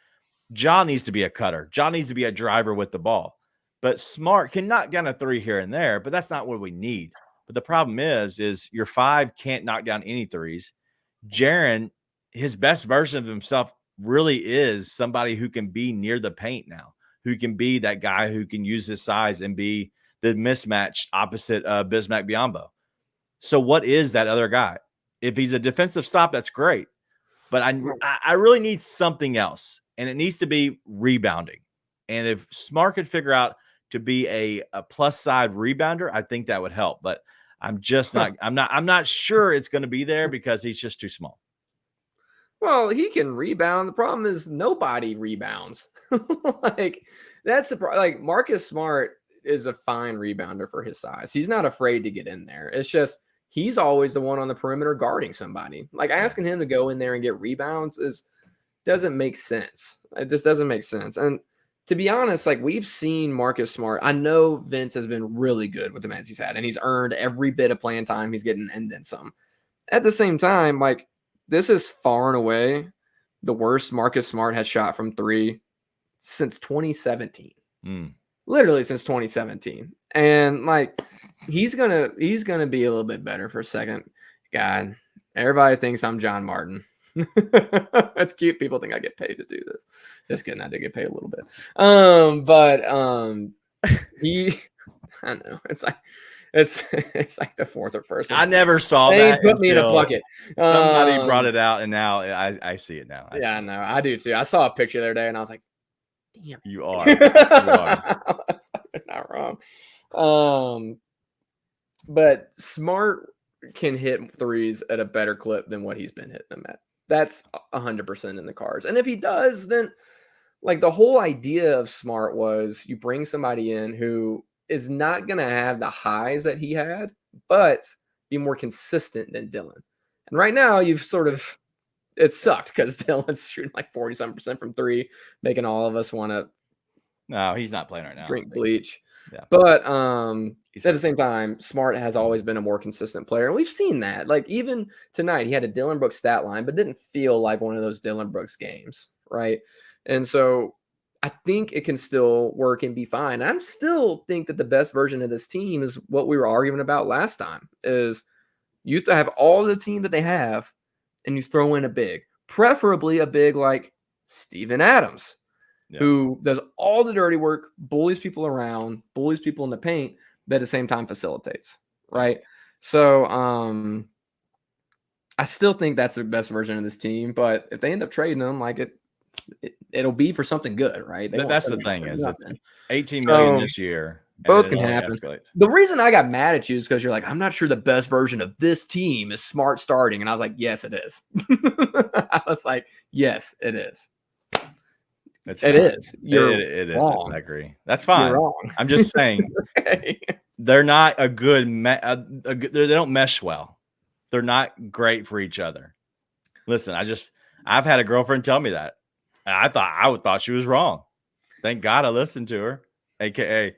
Ja needs to be a cutter. Ja needs to be a driver with the ball. But Smart can knock down a three here and there, but that's not what we need. But the problem is your 5 can't knock down any threes. Jaren, his best version of himself really is somebody who can be near the paint now, who can be that guy who can use his size and be the mismatched opposite of Bismack Biyombo. So what is that other guy? If he's a defensive stop, that's great. But I really need something else, and it needs to be rebounding. And if Smart could figure out to be a plus side rebounder, I think that would help. But I'm just not. I'm not sure it's going to be there because he's just too small. Well, he can rebound. The problem is nobody rebounds. Like that's the problem. Like Marcus Smart is a fine rebounder for his size. He's not afraid to get in there. It's just he's always the one on the perimeter guarding somebody. Like asking him to go in there and get rebounds doesn't make sense. It just doesn't make sense. And to be honest, like we've seen Marcus Smart. I know Vince has been really good with the minutes he's had, and he's earned every bit of playing time he's getting and then some. At the same time, like this is far and away the worst Marcus Smart has shot from three since 2017. Literally since 2017. And like he's gonna be a little bit better for a second. God, everybody thinks I'm John Martin. That's cute. People think I get paid to do this. Just kidding, I did get paid a little bit. I know it's like the fourth or first. I never saw they that. Put me in a bucket. Somebody brought it out, and now I see it now. I know. I do too. I saw a picture the other day, and I was like, "Damn, you are." You are. That's not wrong. But Smart can hit threes at a better clip than what he's been hitting them at. That's 100% in the cards. And if he does, then like the whole idea of Smart was you bring somebody in who is not going to have the highs that he had, but be more consistent than Dylan. And right now you've it sucked because Dylan's shooting like 40-something% from three, making all of us want to. No, he's not playing right now. Drink bleach. Yeah. But at the same time, Smart has always been a more consistent player. And we've seen that. Like even tonight, he had a Dillon Brooks stat line, but didn't feel like one of those Dillon Brooks games, right? And so I think it can still work and be fine. I still think that the best version of this team is what we were arguing about last time, is you have to have all the team that they have and you throw in a big, preferably a big like Steven Adams. Yeah. Who does all the dirty work, bullies people around, bullies people in the paint, but at the same time facilitates, right? So I still think that's the best version of this team, but if they end up trading them, like it'll be for something good, right? That's the thing is it's $18 million this year. Both can happen. The reason I got mad at you is because you're like, I'm not sure the best version of this team is Smart starting. And I was like, yes, it is. I was like, yes, it is. It is. It is. I agree. That's fine. You're wrong. I'm just saying they're not a good. They don't mesh well. They're not great for each other. Listen, I've had a girlfriend tell me that. And I thought she was wrong. Thank God I listened to her. AKA,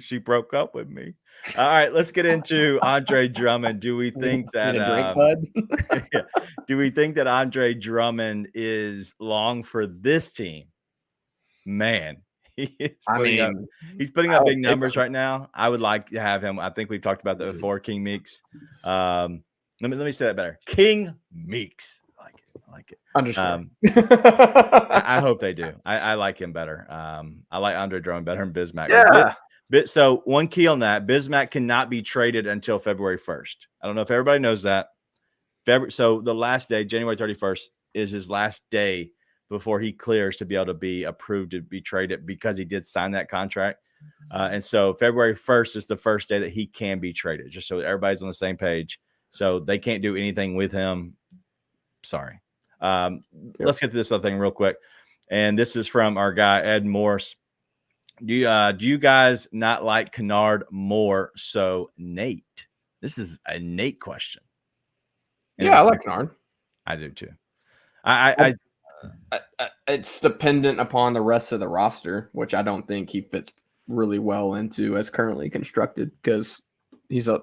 she broke up with me. All right, let's get into Andre Drummond. Do we think that do we think that Andre Drummond is long for this team? Man, he's putting up big numbers right now. I would like to have him. I think we've talked about that before. King Meeks. Let me say that better. King Meeks. I like it. Understand. I hope they do. I like him better. I like Andre Drummond better than Bismack. Yeah. So one key on that, Bismack cannot be traded until February 1st. I don't know if everybody knows that. So the last day, January 31st, is his last day before he clears to be able to be approved to be traded because he did sign that contract. And so February 1st is the first day that he can be traded, just so everybody's on the same page. So they can't do anything with him. Sorry. Let's get to this other thing real quick. And this is from our guy, Ed Morse. Do you guys not like Kennard more so Nate? This is a Nate question. Yeah, I like Kennard. I do too. It's dependent upon the rest of the roster, which I don't think he fits really well into as currently constructed, because if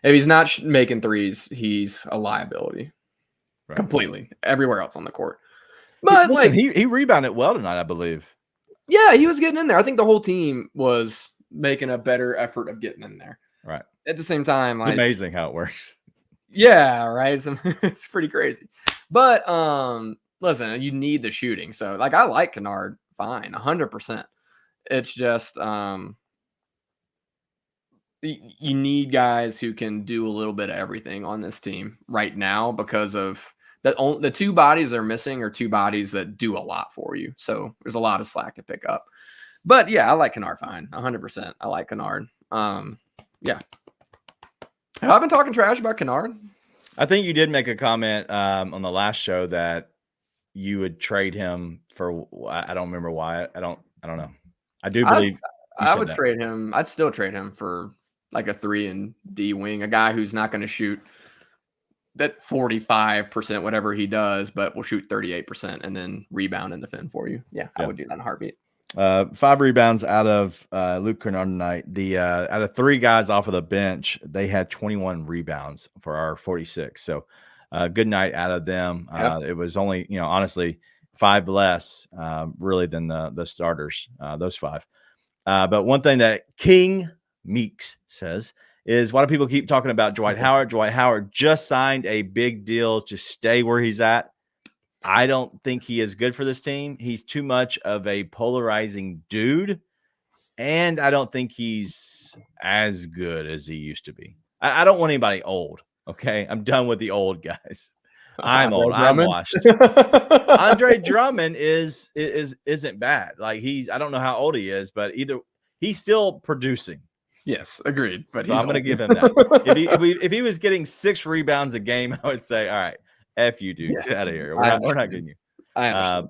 he's not making threes, he's a liability. Right. Completely everywhere else on the court. But listen, he rebounded well tonight, I believe. Yeah, he was getting in there. I think the whole team was making a better effort of getting in there. Right. At the same time, it's amazing how it works. Yeah, right. It's pretty crazy. But listen, you need the shooting. So I like Kennard fine, 100%. It's just you need guys who can do a little bit of everything on this team right now because of the two bodies they're missing are two bodies that do a lot for you. So there's a lot of slack to pick up. But yeah, I like Kennard fine. 100%. I like Kennard. Yeah. Have I been talking trash about Kennard? I think you did make a comment on the last show that you would trade him for. I don't remember why. I don't know. I do believe I would trade him. I'd still trade him for like a 3-and-D wing, a guy who's not going to shoot that 45%, whatever he does, but will shoot 38% and then rebound and defend for you. Yeah, I would do that in a heartbeat. 5 rebounds out of Luke Kennard tonight. The out of 3 guys off of the bench, they had 21 rebounds for our 46. So good night out of them. It was only, honestly, 5 less really than the starters, those 5. But one thing that King Meeks says is, why do people keep talking about Dwight Howard? Dwight Howard just signed a big deal to stay where he's at. I don't think he is good for this team. He's too much of a polarizing dude, and I don't think he's as good as he used to be. I don't want anybody old, okay? I'm done with the old guys. I'm old. I'm washed. Andre Drummond isn't bad. Like, I don't know how old he is, but he's still producing. Yes, agreed. But so I'm going to give him that. if he was getting 6 rebounds a game, I would say, all right, F you, dude. Get out of here. We're not getting you. I understand.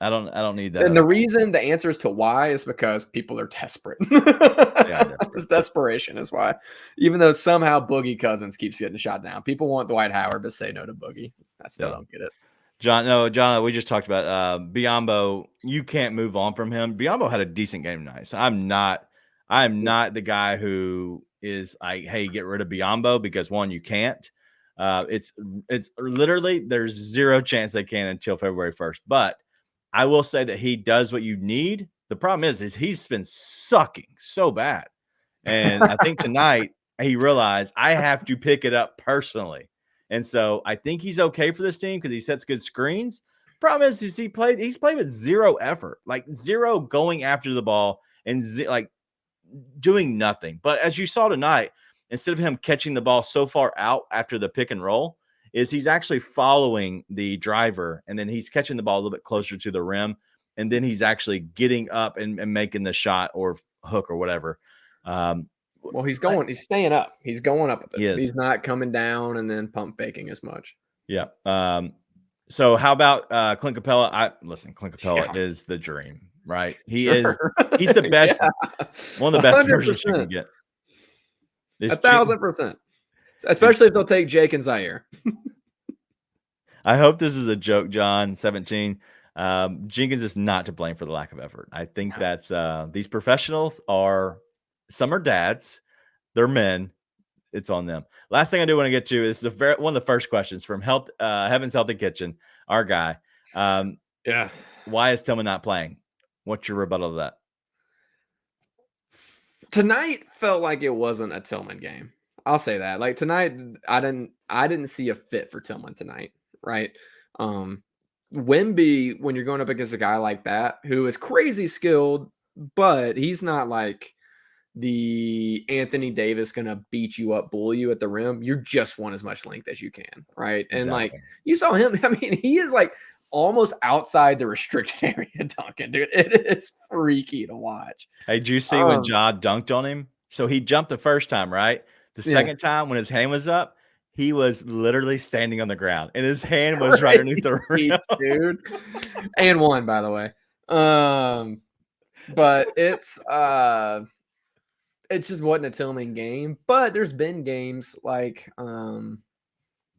I don't need that. And the answer as to why is because people are desperate. It's desperation is why. Even though somehow Boogie Cousins keeps getting shot down. People want Dwight Howard to say no to Boogie. I still don't get it. John, we just talked about Biyombo. You can't move on from him. Biyombo had a decent game tonight. So I'm not the guy who is like, hey, get rid of Biyombo, because one, you can't. It's literally, there's 0 chance they can until February 1st. But I will say that he does what you need. The problem is he's been sucking so bad. And I think tonight he realized, I have to pick it up personally. And so I think he's okay for this team because he sets good screens. Problem is he's played with 0 effort, like 0 going after the ball and like doing nothing. But as you saw tonight, instead of him catching the ball so far out after the pick and roll, he's actually following the driver, and then he's catching the ball a little bit closer to the rim, and then he's actually getting up and making the shot or hook or whatever. Well, he's staying up. He's going up with it. He's not coming down and then pump faking as much. Yeah. So how about Clint Capella? Clint Capella is the dream, right? He's the best, one of the best 100%. Versions you can get. 1,000%. Especially if they'll take Jake and Zaire. I hope this is a joke, John. 17. Jenkins is not to blame for the lack of effort. I think that's these professionals some are dads, they're men. It's on them. Last thing I do want to get to is one of the first questions from Heaven's Healthy Kitchen, our guy. Why is Tillman not playing? What's your rebuttal to that? Tonight felt like it wasn't a Tillman game. I'll say that. Like tonight, I didn't see a fit for Tillman tonight, right? Wemby, when you're going up against a guy like that who is crazy skilled, but he's not like the Anthony Davis gonna beat you up, bully you at the rim. You just want as much length as you can, right? Exactly. And like you saw him, I mean, he is like almost outside the restricted area dunking, dude. It is freaky to watch. Hey, did you see when Ja dunked on him? So he jumped the first time, right? The second time when his hand was up, he was literally standing on the ground, and his hand was right underneath the rim, dude. And one, by the way. But it just wasn't a Tillman game. But there's been games like the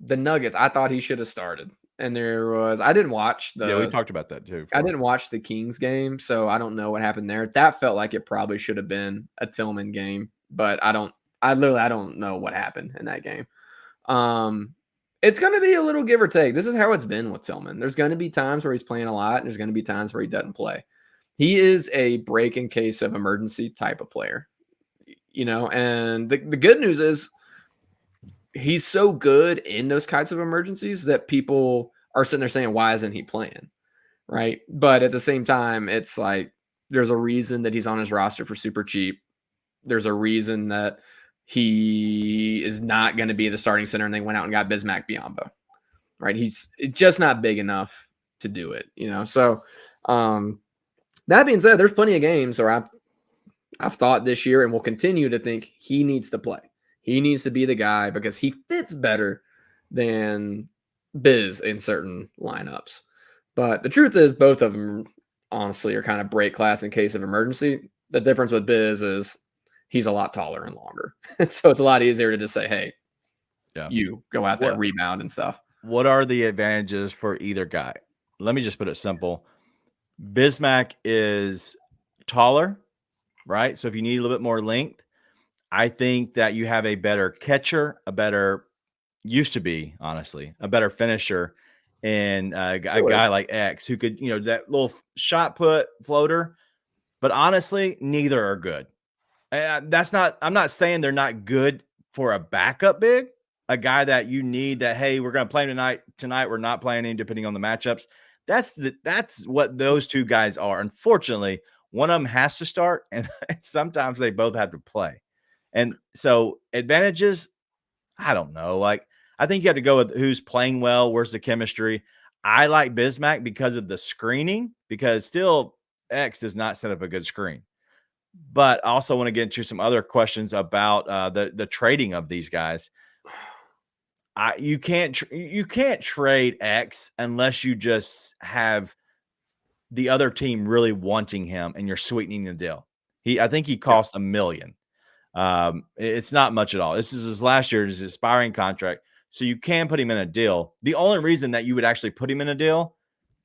Nuggets. I thought he should have started. And I didn't watch we talked about that too. I didn't watch the Kings game, so I don't know what happened there. That felt like it probably should have been a Tillman game, but I don't know what happened in that game. It's going to be a little give or take. This is how it's been with Tillman. There's going to be times where he's playing a lot, and there's going to be times where he doesn't play. He is a break in case of emergency type of player, and the good news is he's so good in those kinds of emergencies that people are sitting there saying, why isn't he playing? Right. But at the same time, it's like, there's a reason that he's on his roster for super cheap. There's a reason that he is not going to be the starting center, and they went out and got Bismack Biyombo, right? He's just not big enough to do it, So that being said, there's plenty of games where I've thought this year and will continue to think he needs to play. He needs to be the guy because he fits better than Biz in certain lineups. But the truth is both of them, honestly, are kind of break class in case of emergency. The difference with Biz is he's a lot taller and longer. So it's a lot easier to just say, hey, you go out there, rebound and stuff. What are the advantages for either guy? Let me just put it simple. Bismack is taller, right? So if you need a little bit more length, I think that you have a better catcher, a better finisher, and a guy like X who could, that little shot put floater. But honestly, neither are good. I'm not saying they're not good for a backup big, a guy that you need that, hey, we're going to play him tonight. We're not playing him depending on the matchups. That's what those two guys are. Unfortunately, one of them has to start, and sometimes they both have to play. And so advantages, I don't know. Like, I think you have to go with who's playing well, where's the chemistry. I like Bismack because of the screening, because still X does not set up a good screen. But I also want to get into some other questions about the trading of these guys. You can't trade X unless you just have the other team really wanting him and you're sweetening the deal. I think he cost $1 million. It's not much at all. This is his last year, his expiring contract. So you can put him in a deal. The only reason that you would actually put him in a deal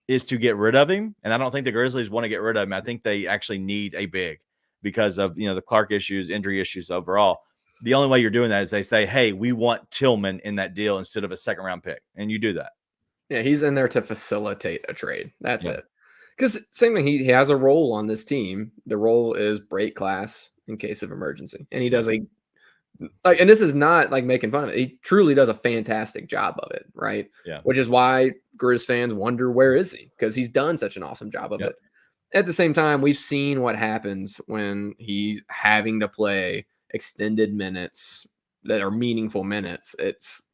is to get rid of him. And I don't think the Grizzlies want to get rid of him. I think they actually need a big because of, the Clark issues, injury issues overall. The only way you're doing that is they say, hey, we want Tillman in that deal instead of a second round pick. And you do that. Yeah, he's in there to facilitate a trade. That's it. Because same thing, he has a role on this team. The role is break glass in case of emergency. And he does and this is not like making fun of it. He truly does a fantastic job of it, right? Yeah. Which is why Grizz fans wonder, where is he? Because he's done such an awesome job of it. At the same time, we've seen what happens when he's having to play extended minutes that are meaningful minutes. It's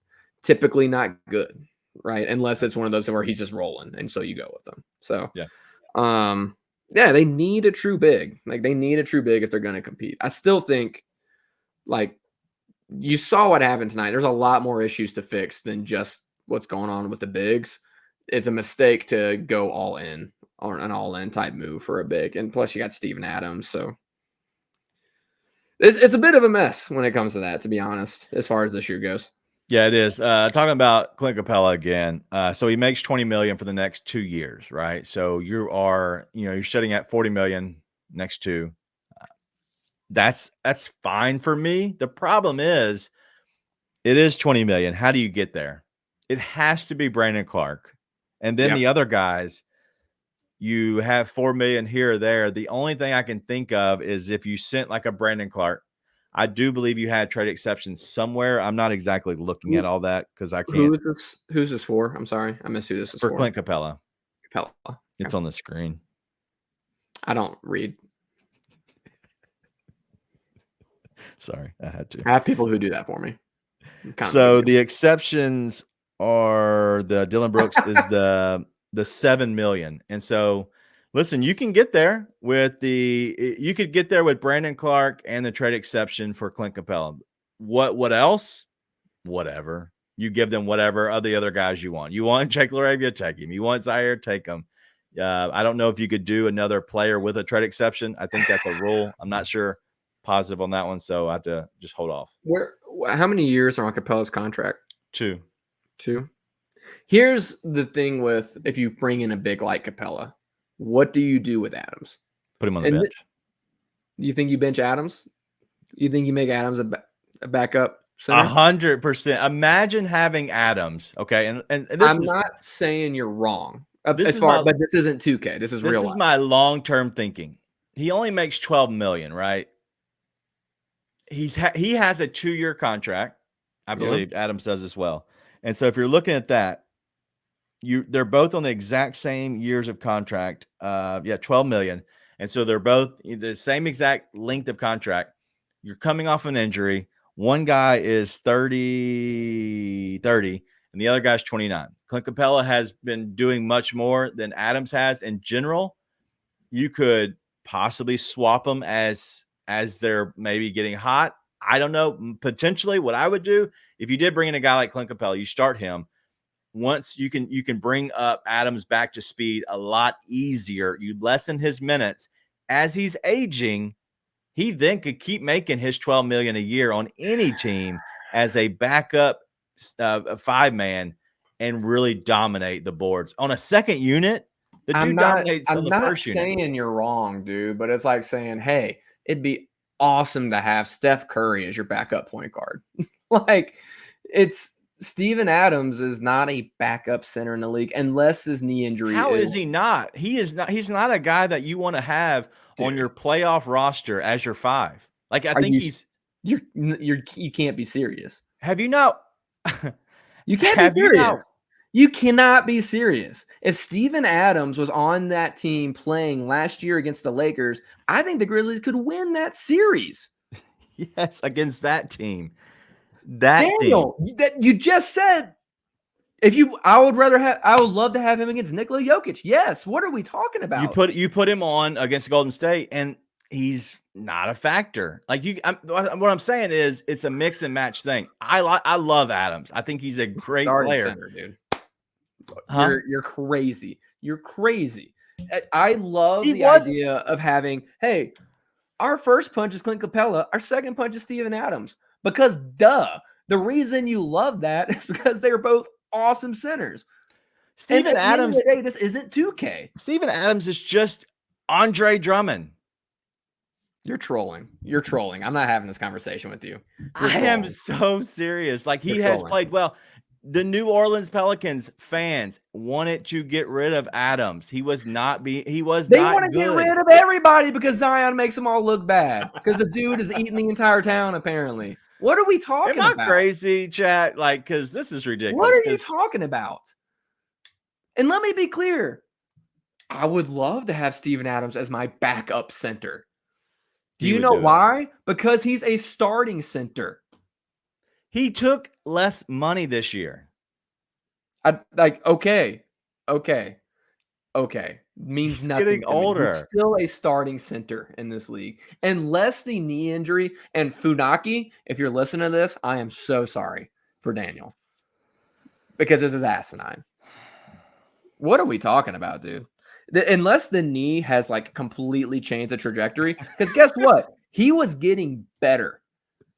typically not good, right? Unless it's one of those where he's just rolling, and so you go with them. So, they need a true big. Like, they need a true big if they're going to compete. I still think, like, you saw what happened tonight. There's a lot more issues to fix than just what's going on with the bigs. It's a mistake to go all in or an all-in type move for a big. And plus you got Steven Adams. So it's a bit of a mess when it comes to that, to be honest, as far as this year goes. Yeah, it is. Talking about Clint Capella again. So he makes $20 million for the next 2 years, right? So you're sitting at $40 million next 2. That's fine for me. The problem is it is $20 million. How do you get there? It has to be Brandon Clark. And then the other guys, you have $4 million here or there. The only thing I can think of is if you sent like a Brandon Clark. I do believe you had trade exceptions somewhere. I'm not exactly looking at all that because I can't. Who's this for? I'm sorry. I missed who this is for. For Clint Capella. Capella. It's on the screen. I don't read. Sorry, I had to. I have people who do that for me. So the exceptions are the Dylan Brooks is the $7 million. And so listen, you can get there with Brandon Clark and the trade exception for Clint Capella. What else? Whatever. You give them whatever other guys you want. You want Jake LaRavia, take him. You want Zaire, take him. I don't know if you could do another player with a trade exception. I think that's a rule. I'm not sure positive on that one, so I have to just hold off. How many years are on Capella's contract? 2. Here's the thing with if you bring in a big like Capella, what do you do with Adams? Put him on the bench. You think you bench Adams? You think you make Adams a backup center? 100%. Imagine having Adams. Okay, and this I'm not saying you're wrong. But this isn't 2K. This is real life. This is my long-term thinking. He only makes $12 million, right? He has a 2-year contract. I believe Adams does as well. And so if you're looking at that, they're both on the exact same years of contract. 12 million. And so they're both the same exact length of contract. You're coming off an injury. One guy is 30, and the other guy's 29. Clint Capella has been doing much more than Adams has in general. You could possibly swap them as they're maybe getting hot. I don't know. Potentially what I would do if you did bring in a guy like Clint Capella, you start him. Once you can bring up Adams back to speed a lot easier. You lessen his minutes as he's aging. He then could keep making his $12 million a year on any team as a backup 5-man and really dominate the boards on a second unit. The dude dominates on the first unit. I'm not saying you're wrong, dude, but it's like saying, hey, it'd be awesome to have Steph Curry as your backup point guard. Like, it's Steven Adams is not a backup center in the league unless his knee injury. How is he not? He is not. He's not a guy that you want to have on your playoff roster as your 5. Like, I think you can't be serious. Have you not? You can't be serious. You cannot be serious. If Steven Adams was on that team playing last year against the Lakers, I think the Grizzlies could win that series. Yes, against that team. Daniel, that you just said. I would love to have him against Nikola Jokic. Yes. What are we talking about? You put him on against Golden State, and he's not a factor. Like what I'm saying is, it's a mix and match thing. I love Adams. I think he's a great player, center, dude. You're crazy. You're crazy. I love the idea of having, hey, our first punch is Clint Capella, our second punch is Steven Adams. Because the reason you love that is because they're both awesome centers. Steven Adams, at the end of the day, this isn't 2K. Steven Adams is just Andre Drummond. You're trolling. I'm not having this conversation with you. I am so serious. Like, he has played well. The New Orleans Pelicans fans wanted to get rid of Adams. They want to get rid of everybody because Zion makes them all look bad. Because the dude is eating the entire town, apparently. What are we talking about? Am I crazy, chat? Like, because this is ridiculous. What are you talking about? And let me be clear. I would love to have Steven Adams as my backup center. Do you know why? Because he's a starting center. He took less money this year. Okay. Means he's nothing. Getting older. He's still a starting center in this league. Unless the knee injury, and Funaki, if you're listening to this, I am so sorry for Daniel. Because this is asinine. What are we talking about, dude? Unless the knee has completely changed the trajectory. Because guess what? He was getting better.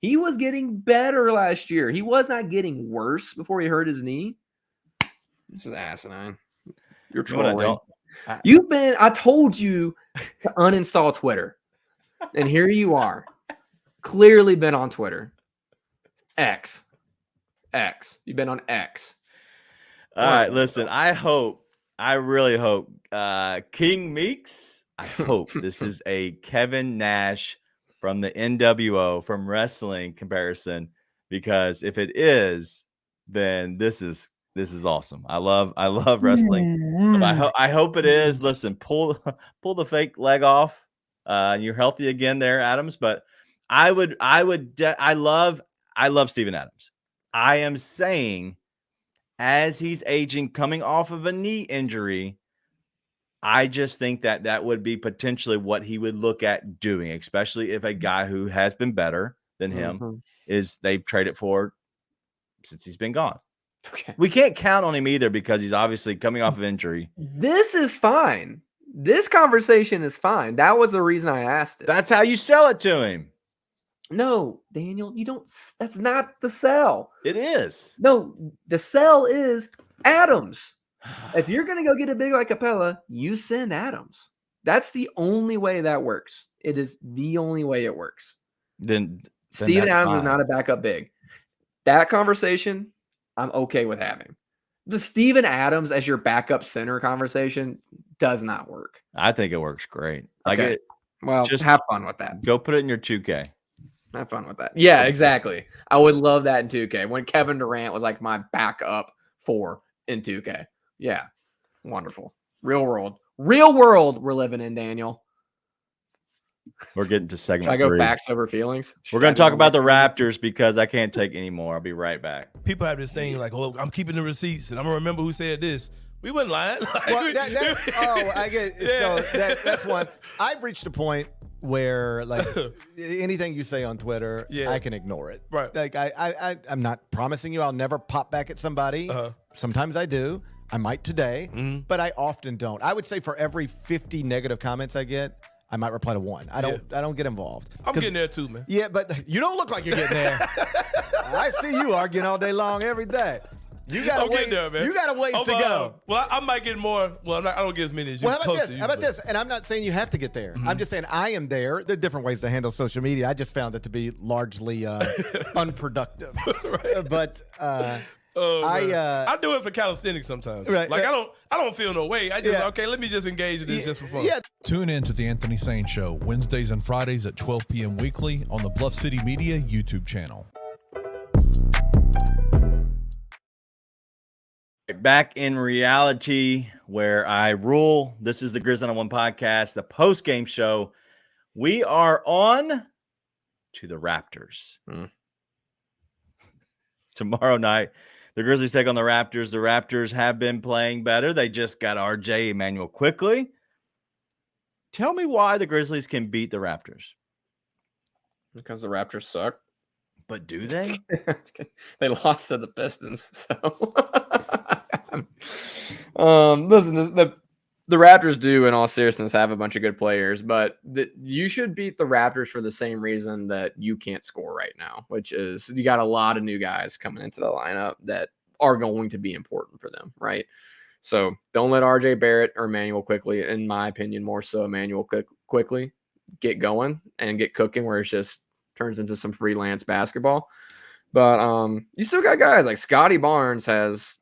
He was getting better last year. He was not getting worse before he hurt his knee. This is asinine. You're trolling. I told you to uninstall Twitter. And here you are. Clearly been on Twitter. X. You've been on X. All right, listen. I really hope King Meeks, I hope this is a Kevin Nash from the NWO from wrestling comparison, because if it is, then this is awesome. I love wrestling. So I hope it is. Listen, pull the fake leg off. You're healthy again there, Adams. But I love Steven Adams. I am saying, as he's aging, coming off of a knee injury, I just think that would be potentially what he would look at doing, especially if a guy who has been better than him is they've traded for since he's been gone. Okay. We can't count on him either because he's obviously coming off of injury. This is fine. This conversation is fine. That was the reason I asked it. That's how you sell it to him. No, Daniel, you don't. That's not the sell. It is. No, the sell is Adams. If you're going to go get a big like Capella, you send Adams. That's the only way that works. It is the only way it works. Then Steven Adams is not a backup big. That conversation, I'm okay with having. The Steven Adams as your backup center conversation does not work. I think it works great. Okay. Well, just have fun with that. Go put it in your 2K. Have fun with that. Yeah, exactly. I would love that in 2K. When Kevin Durant was like my backup 4 in 2K. Yeah. Wonderful. Real world we're living in, Daniel. We're getting to Can segment I go 3. facts over feelings? We're going to talk about the Raptors because I can't take any more. I'll be right back. People have this thing like, "Oh, I'm keeping the receipts, and I'm gonna remember who said this." We wasn't lying. Well, I get so that's one. I've reached a point where like anything you say on Twitter, I can ignore it. Right. Like I'm not promising you I'll never pop back at somebody. Sometimes I do. I might today, but I often don't. I would say for every 50 negative comments I get, I might reply to one. I don't get involved. I'm getting there too, man. Yeah, but you don't look like you're getting there. I see you arguing all day long every day. You gotta wait. There, man. You got a ways to go. Well, I might get more. Well, I don't get as many as you. Well, how about this? And I'm not saying you have to get there. I'm just saying I am there. There are different ways to handle social media. I just found it to be largely unproductive. Right. But I do it for calisthenics sometimes. Right, like I don't feel no way. I just okay. Let me just engage in this just for fun. Yeah. Tune in to the Anthony Sane Show Wednesdays and Fridays at 12 p.m. weekly on the Bluff City Media YouTube channel. Back in reality where I rule. This is the Grizz 901 podcast, the post-game show. We are on to the Raptors. Tomorrow night, the Grizzlies take on the Raptors. The Raptors have been playing better. They just got RJ Emmanuel quickly. Tell me why the Grizzlies can beat the Raptors. Because the Raptors suck. But do they? They lost to the Pistons. So, listen, the Raptors do, in all seriousness, have a bunch of good players, but you should beat the Raptors for the same reason that you can't score right now, which is you got a lot of new guys coming into the lineup that are going to be important for them, right? So don't let RJ Barrett or Emmanuel quickly, in my opinion, more so Emmanuel quickly, get going and get cooking where it just turns into some freelance basketball. But you still got guys like Scotty Barnes has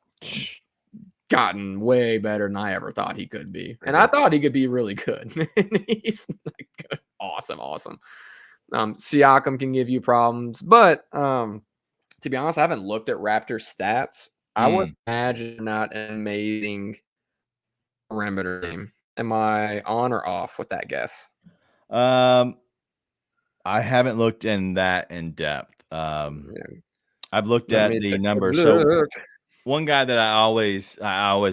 gotten way better than I ever thought he could be. And I thought he could be really good. He's like good. Awesome. Siakam can give you problems. But to be honest, I haven't looked at Raptors stats. I would imagine not an amazing perimeter game. Am I on or off with that guess? I haven't looked in that in depth. I've looked at the numbers. So one guy that I always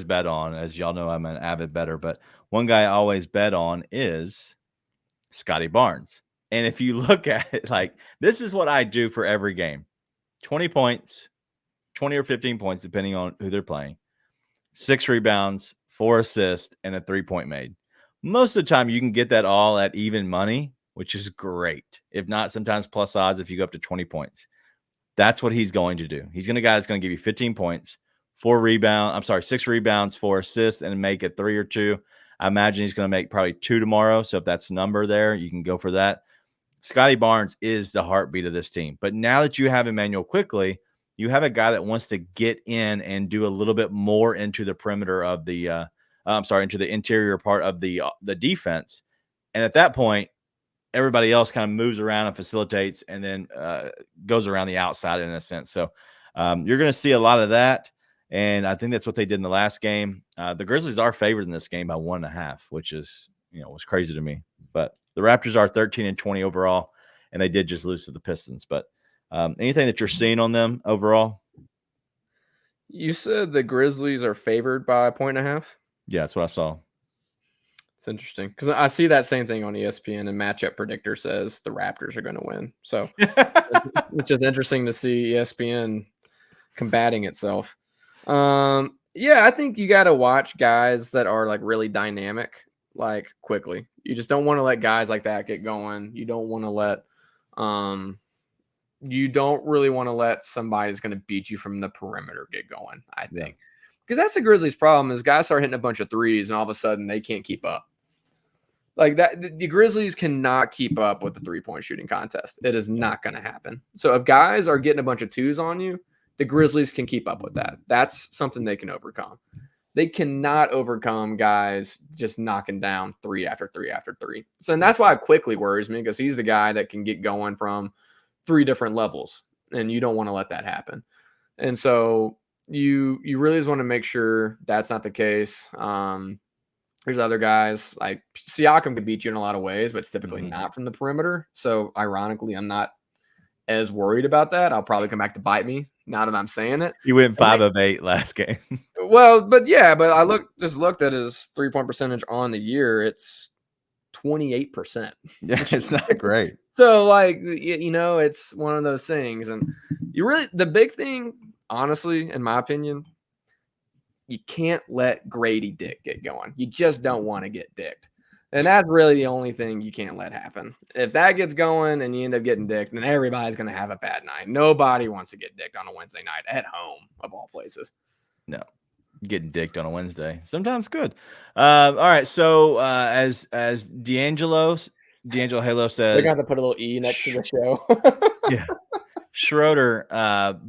bet on, as y'all know, I'm an avid bettor, but one guy I always bet on is Scotty Barnes. And if you look at it, like this is what I do for every game: 20 points, 20 or 15 points, depending on who they're playing, 6 rebounds, 4 assists, and a 3-point made. Most of the time, you can get that all at even money, which is great. If not, sometimes plus odds if you go up to 20 points. That's what he's going to do. He's going to guy that's going to give you 15 points, 6 rebounds, 4 assists, and make it 3 or 2. I imagine he's going to make probably 2 tomorrow. So if that's a number there, you can go for that. Scotty Barnes is the heartbeat of this team. But now that you have Emmanuel quickly, you have a guy that wants to get in and do a little bit more into the perimeter of the into the interior part of the defense. And at that point, everybody else kind of moves around and facilitates and then goes around the outside in a sense. So you're going to see a lot of that. And I think that's what they did in the last game. The Grizzlies are favored in this game by 1.5, which is, was crazy to me. But the Raptors are 13-20 overall, and they did just lose to the Pistons. But anything that you're seeing on them overall? You said the Grizzlies are favored by 1.5? Yeah, that's what I saw. It's interesting because I see that same thing on ESPN, and Matchup Predictor says the Raptors are going to win. So it's just interesting to see ESPN combating itself. I think you got to watch guys that are like really dynamic, like quickly. You just don't want to let guys like that get going. You don't want to let, you don't really want to let somebody who's going to beat you from the perimeter get going, I think. Because that's the Grizzlies' problem is guys start hitting a bunch of threes and all of a sudden they can't keep up. Like that, the Grizzlies cannot keep up with the 3-point shooting contest. It is not going to happen. So if guys are getting a bunch of twos on you, the Grizzlies can keep up with that. That's something they can overcome. They cannot overcome guys just knocking down 3 after 3 after 3. So and that's why it quickly worries me because he's the guy that can get going from 3 different levels, and you don't want to let that happen. And so you really just want to make sure that's not the case. There's other guys like Siakam could beat you in a lot of ways, but it's typically not from the perimeter. So ironically, I'm not as worried about that. I'll probably come back to bite me now that I'm saying it. He went 5 of 8 last game. Well, but I looked at his 3-point percentage on the year. It's 28%. Yeah, it's not great. So like, it's one of those things. And the big thing, honestly, in my opinion, you can't let Grady Dick get going. You just don't want to get dicked. And that's really the only thing you can't let happen. If that gets going and you end up getting dicked, then everybody's going to have a bad night. Nobody wants to get dicked on a Wednesday night at home, of all places. No, getting dicked on a Wednesday. Sometimes good. All right. So as D'Angelo Halo says, they're going to have to put a little E next to the show. Yeah. Schroeder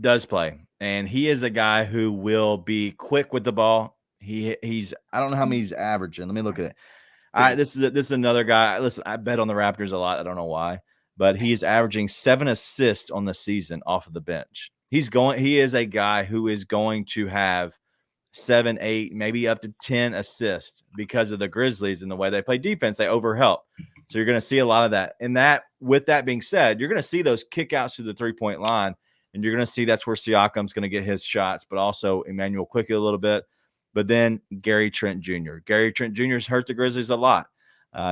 does play, and he is a guy who will be quick with the ball. He's I don't know how many he's averaging. Let me look at it. This is another guy. Listen, I bet on the Raptors a lot. I don't know why, but he's averaging 7 assists on the season off of the bench. He is a guy who is going to have 7, 8, maybe up to 10 assists because of the Grizzlies and the way they play defense. They overhelp. So you're going to see a lot of that. And with that being said, you're going to see those kickouts to the 3-point line, and you're going to see that's where Siakam's going to get his shots, but also Emmanuel quickly a little bit. But then Gary Trent Jr. Gary Trent Jr. has hurt the Grizzlies a lot.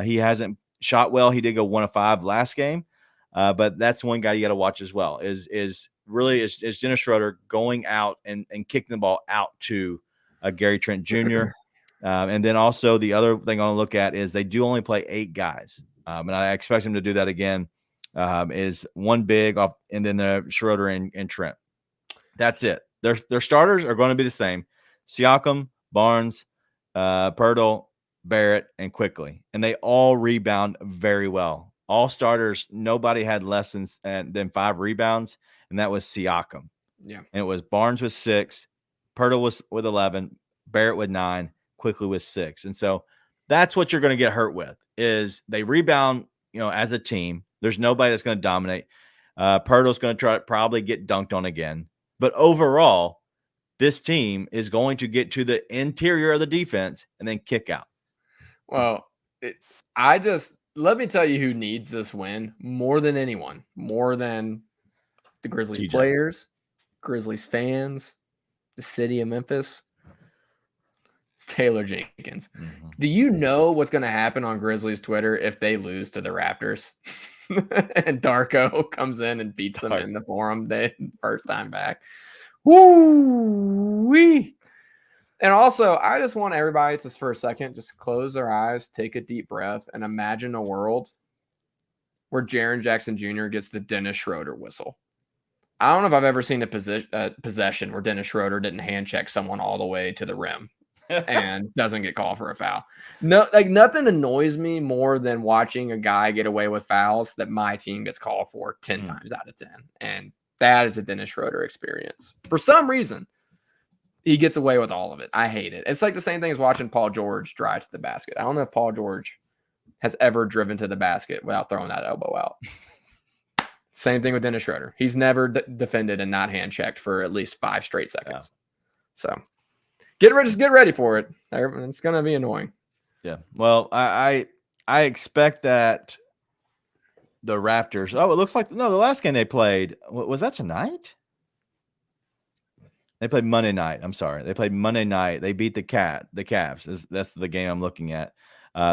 He hasn't shot well. He did go 1 of 5 last game, but that's one guy you got to watch as well. Is Dennis Schroeder going out and kicking the ball out to Gary Trent Jr. And then also the other thing I want to look at is they do only play 8 guys. And I expect him to do that again, is one big off and then the Schroeder and Trent. That's it. Their starters are going to be the same. Siakam, Barnes, Pirtle, Barrett, and Quickly. And they all rebound very well. All starters, nobody had less than 5 rebounds, and that was Siakam. Yeah. And it was Barnes with 6, Pirtle was with 11, Barrett with 9, Quickly with 6. And so that's what you're going to get hurt with is they rebound, as a team. There's nobody that's going to dominate. Pirtle's going to probably get dunked on again. But overall, this team is going to get to the interior of the defense and then kick out. Well, let me tell you who needs this win more than anyone, more than the Grizzlies players, Grizzlies fans, the city of Memphis. It's Taylor Jenkins. Mm-hmm. Do you know what's going to happen on Grizzlies Twitter if they lose to the Raptors? And Darko comes in and beats them in the forum day first time back. Woo-wee. And also, I just want everybody to, for a second, just close their eyes, take a deep breath, and imagine a world where Jaren Jackson Jr. gets the Dennis Schroeder whistle. I don't know if I've ever seen a possession where Dennis Schroeder didn't hand check someone all the way to the rim and doesn't get called for a foul. No, like nothing annoys me more than watching a guy get away with fouls that my team gets called for 10 times out of 10. And that is a Dennis Schroeder experience. For some reason, he gets away with all of it. I hate it. It's like the same thing as watching Paul George drive to the basket. I don't know if Paul George has ever driven to the basket without throwing that elbow out. Same thing with Dennis Schroeder. He's never defended and not hand checked for at least 5 straight seconds. Yeah. So just get ready for it. It's going to be annoying. Yeah. Well, I expect that the Raptors. Oh, it looks like the last game they played was that tonight? They played Monday night. I'm sorry. They played Monday night. They beat the Cavs. That's the game I'm looking at.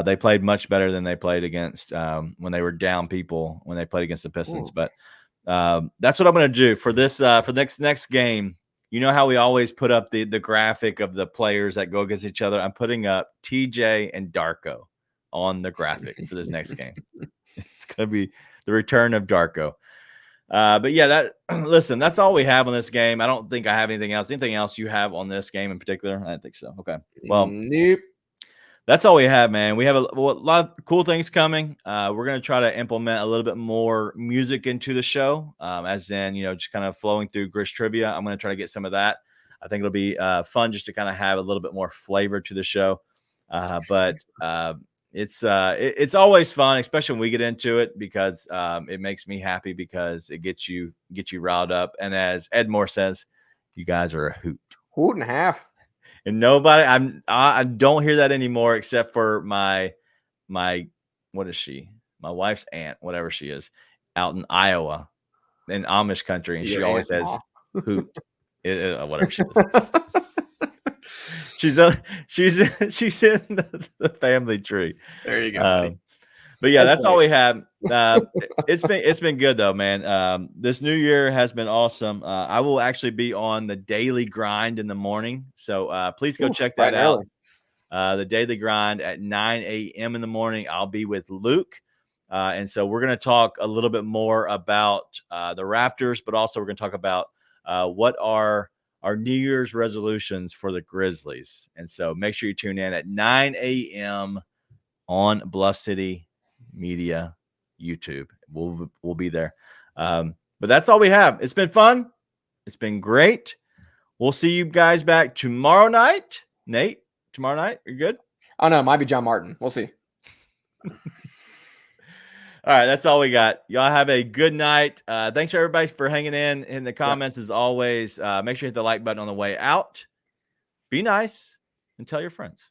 They played much better than they played against when they were down people when they played against the Pistons. Ooh. But that's what I'm going to do for this for next game. You know how we always put up the graphic of the players that go against each other. I'm putting up TJ and Darko on the graphic for this next game. It's going to be the return of Darko. But yeah, listen, that's all we have on this game. I don't think I have anything else. Anything else you have on this game in particular? I don't think so. Okay. Well, nope. That's all we have, man. We have a lot of cool things coming. We're going to try to implement a little bit more music into the show, as in, just kind of flowing through Grizz Trivia. I'm going to try to get some of that. I think it'll be fun just to kind of have a little bit more flavor to the show. But it's always fun, especially when we get into it, because it makes me happy because it gets you riled up. And as Ed Moore says, you guys are a hoot. Hoot and a half. And nobody, I don't hear that anymore, except for my what is she? My wife's aunt, whatever she is, out in Iowa, in Amish country, and she always says hoot, whatever she is. she's in the family tree. There you go, buddy. But yeah, that's all we have. It's been good though, man. This new year has been awesome. I will actually be on the daily grind in the morning, so please go check that out. The daily grind at 9 a.m. in the morning. I'll be with Luke, and so we're going to talk a little bit more about the Raptors, but also we're going to talk about what are our New Year's resolutions for the Grizzlies. And so make sure you tune in at 9 a.m. on Bluff City Media YouTube. We'll be there. But that's all we have. It's been fun. It's been great. We'll see you guys back tomorrow night. Nate, tomorrow night, you're good? Oh no, it might be John Martin. We'll see. All right, that's all we got. Y'all have a good night. Thanks for everybody for hanging in the comments as always. Make sure you hit the like button on the way out. Be nice and tell your friends.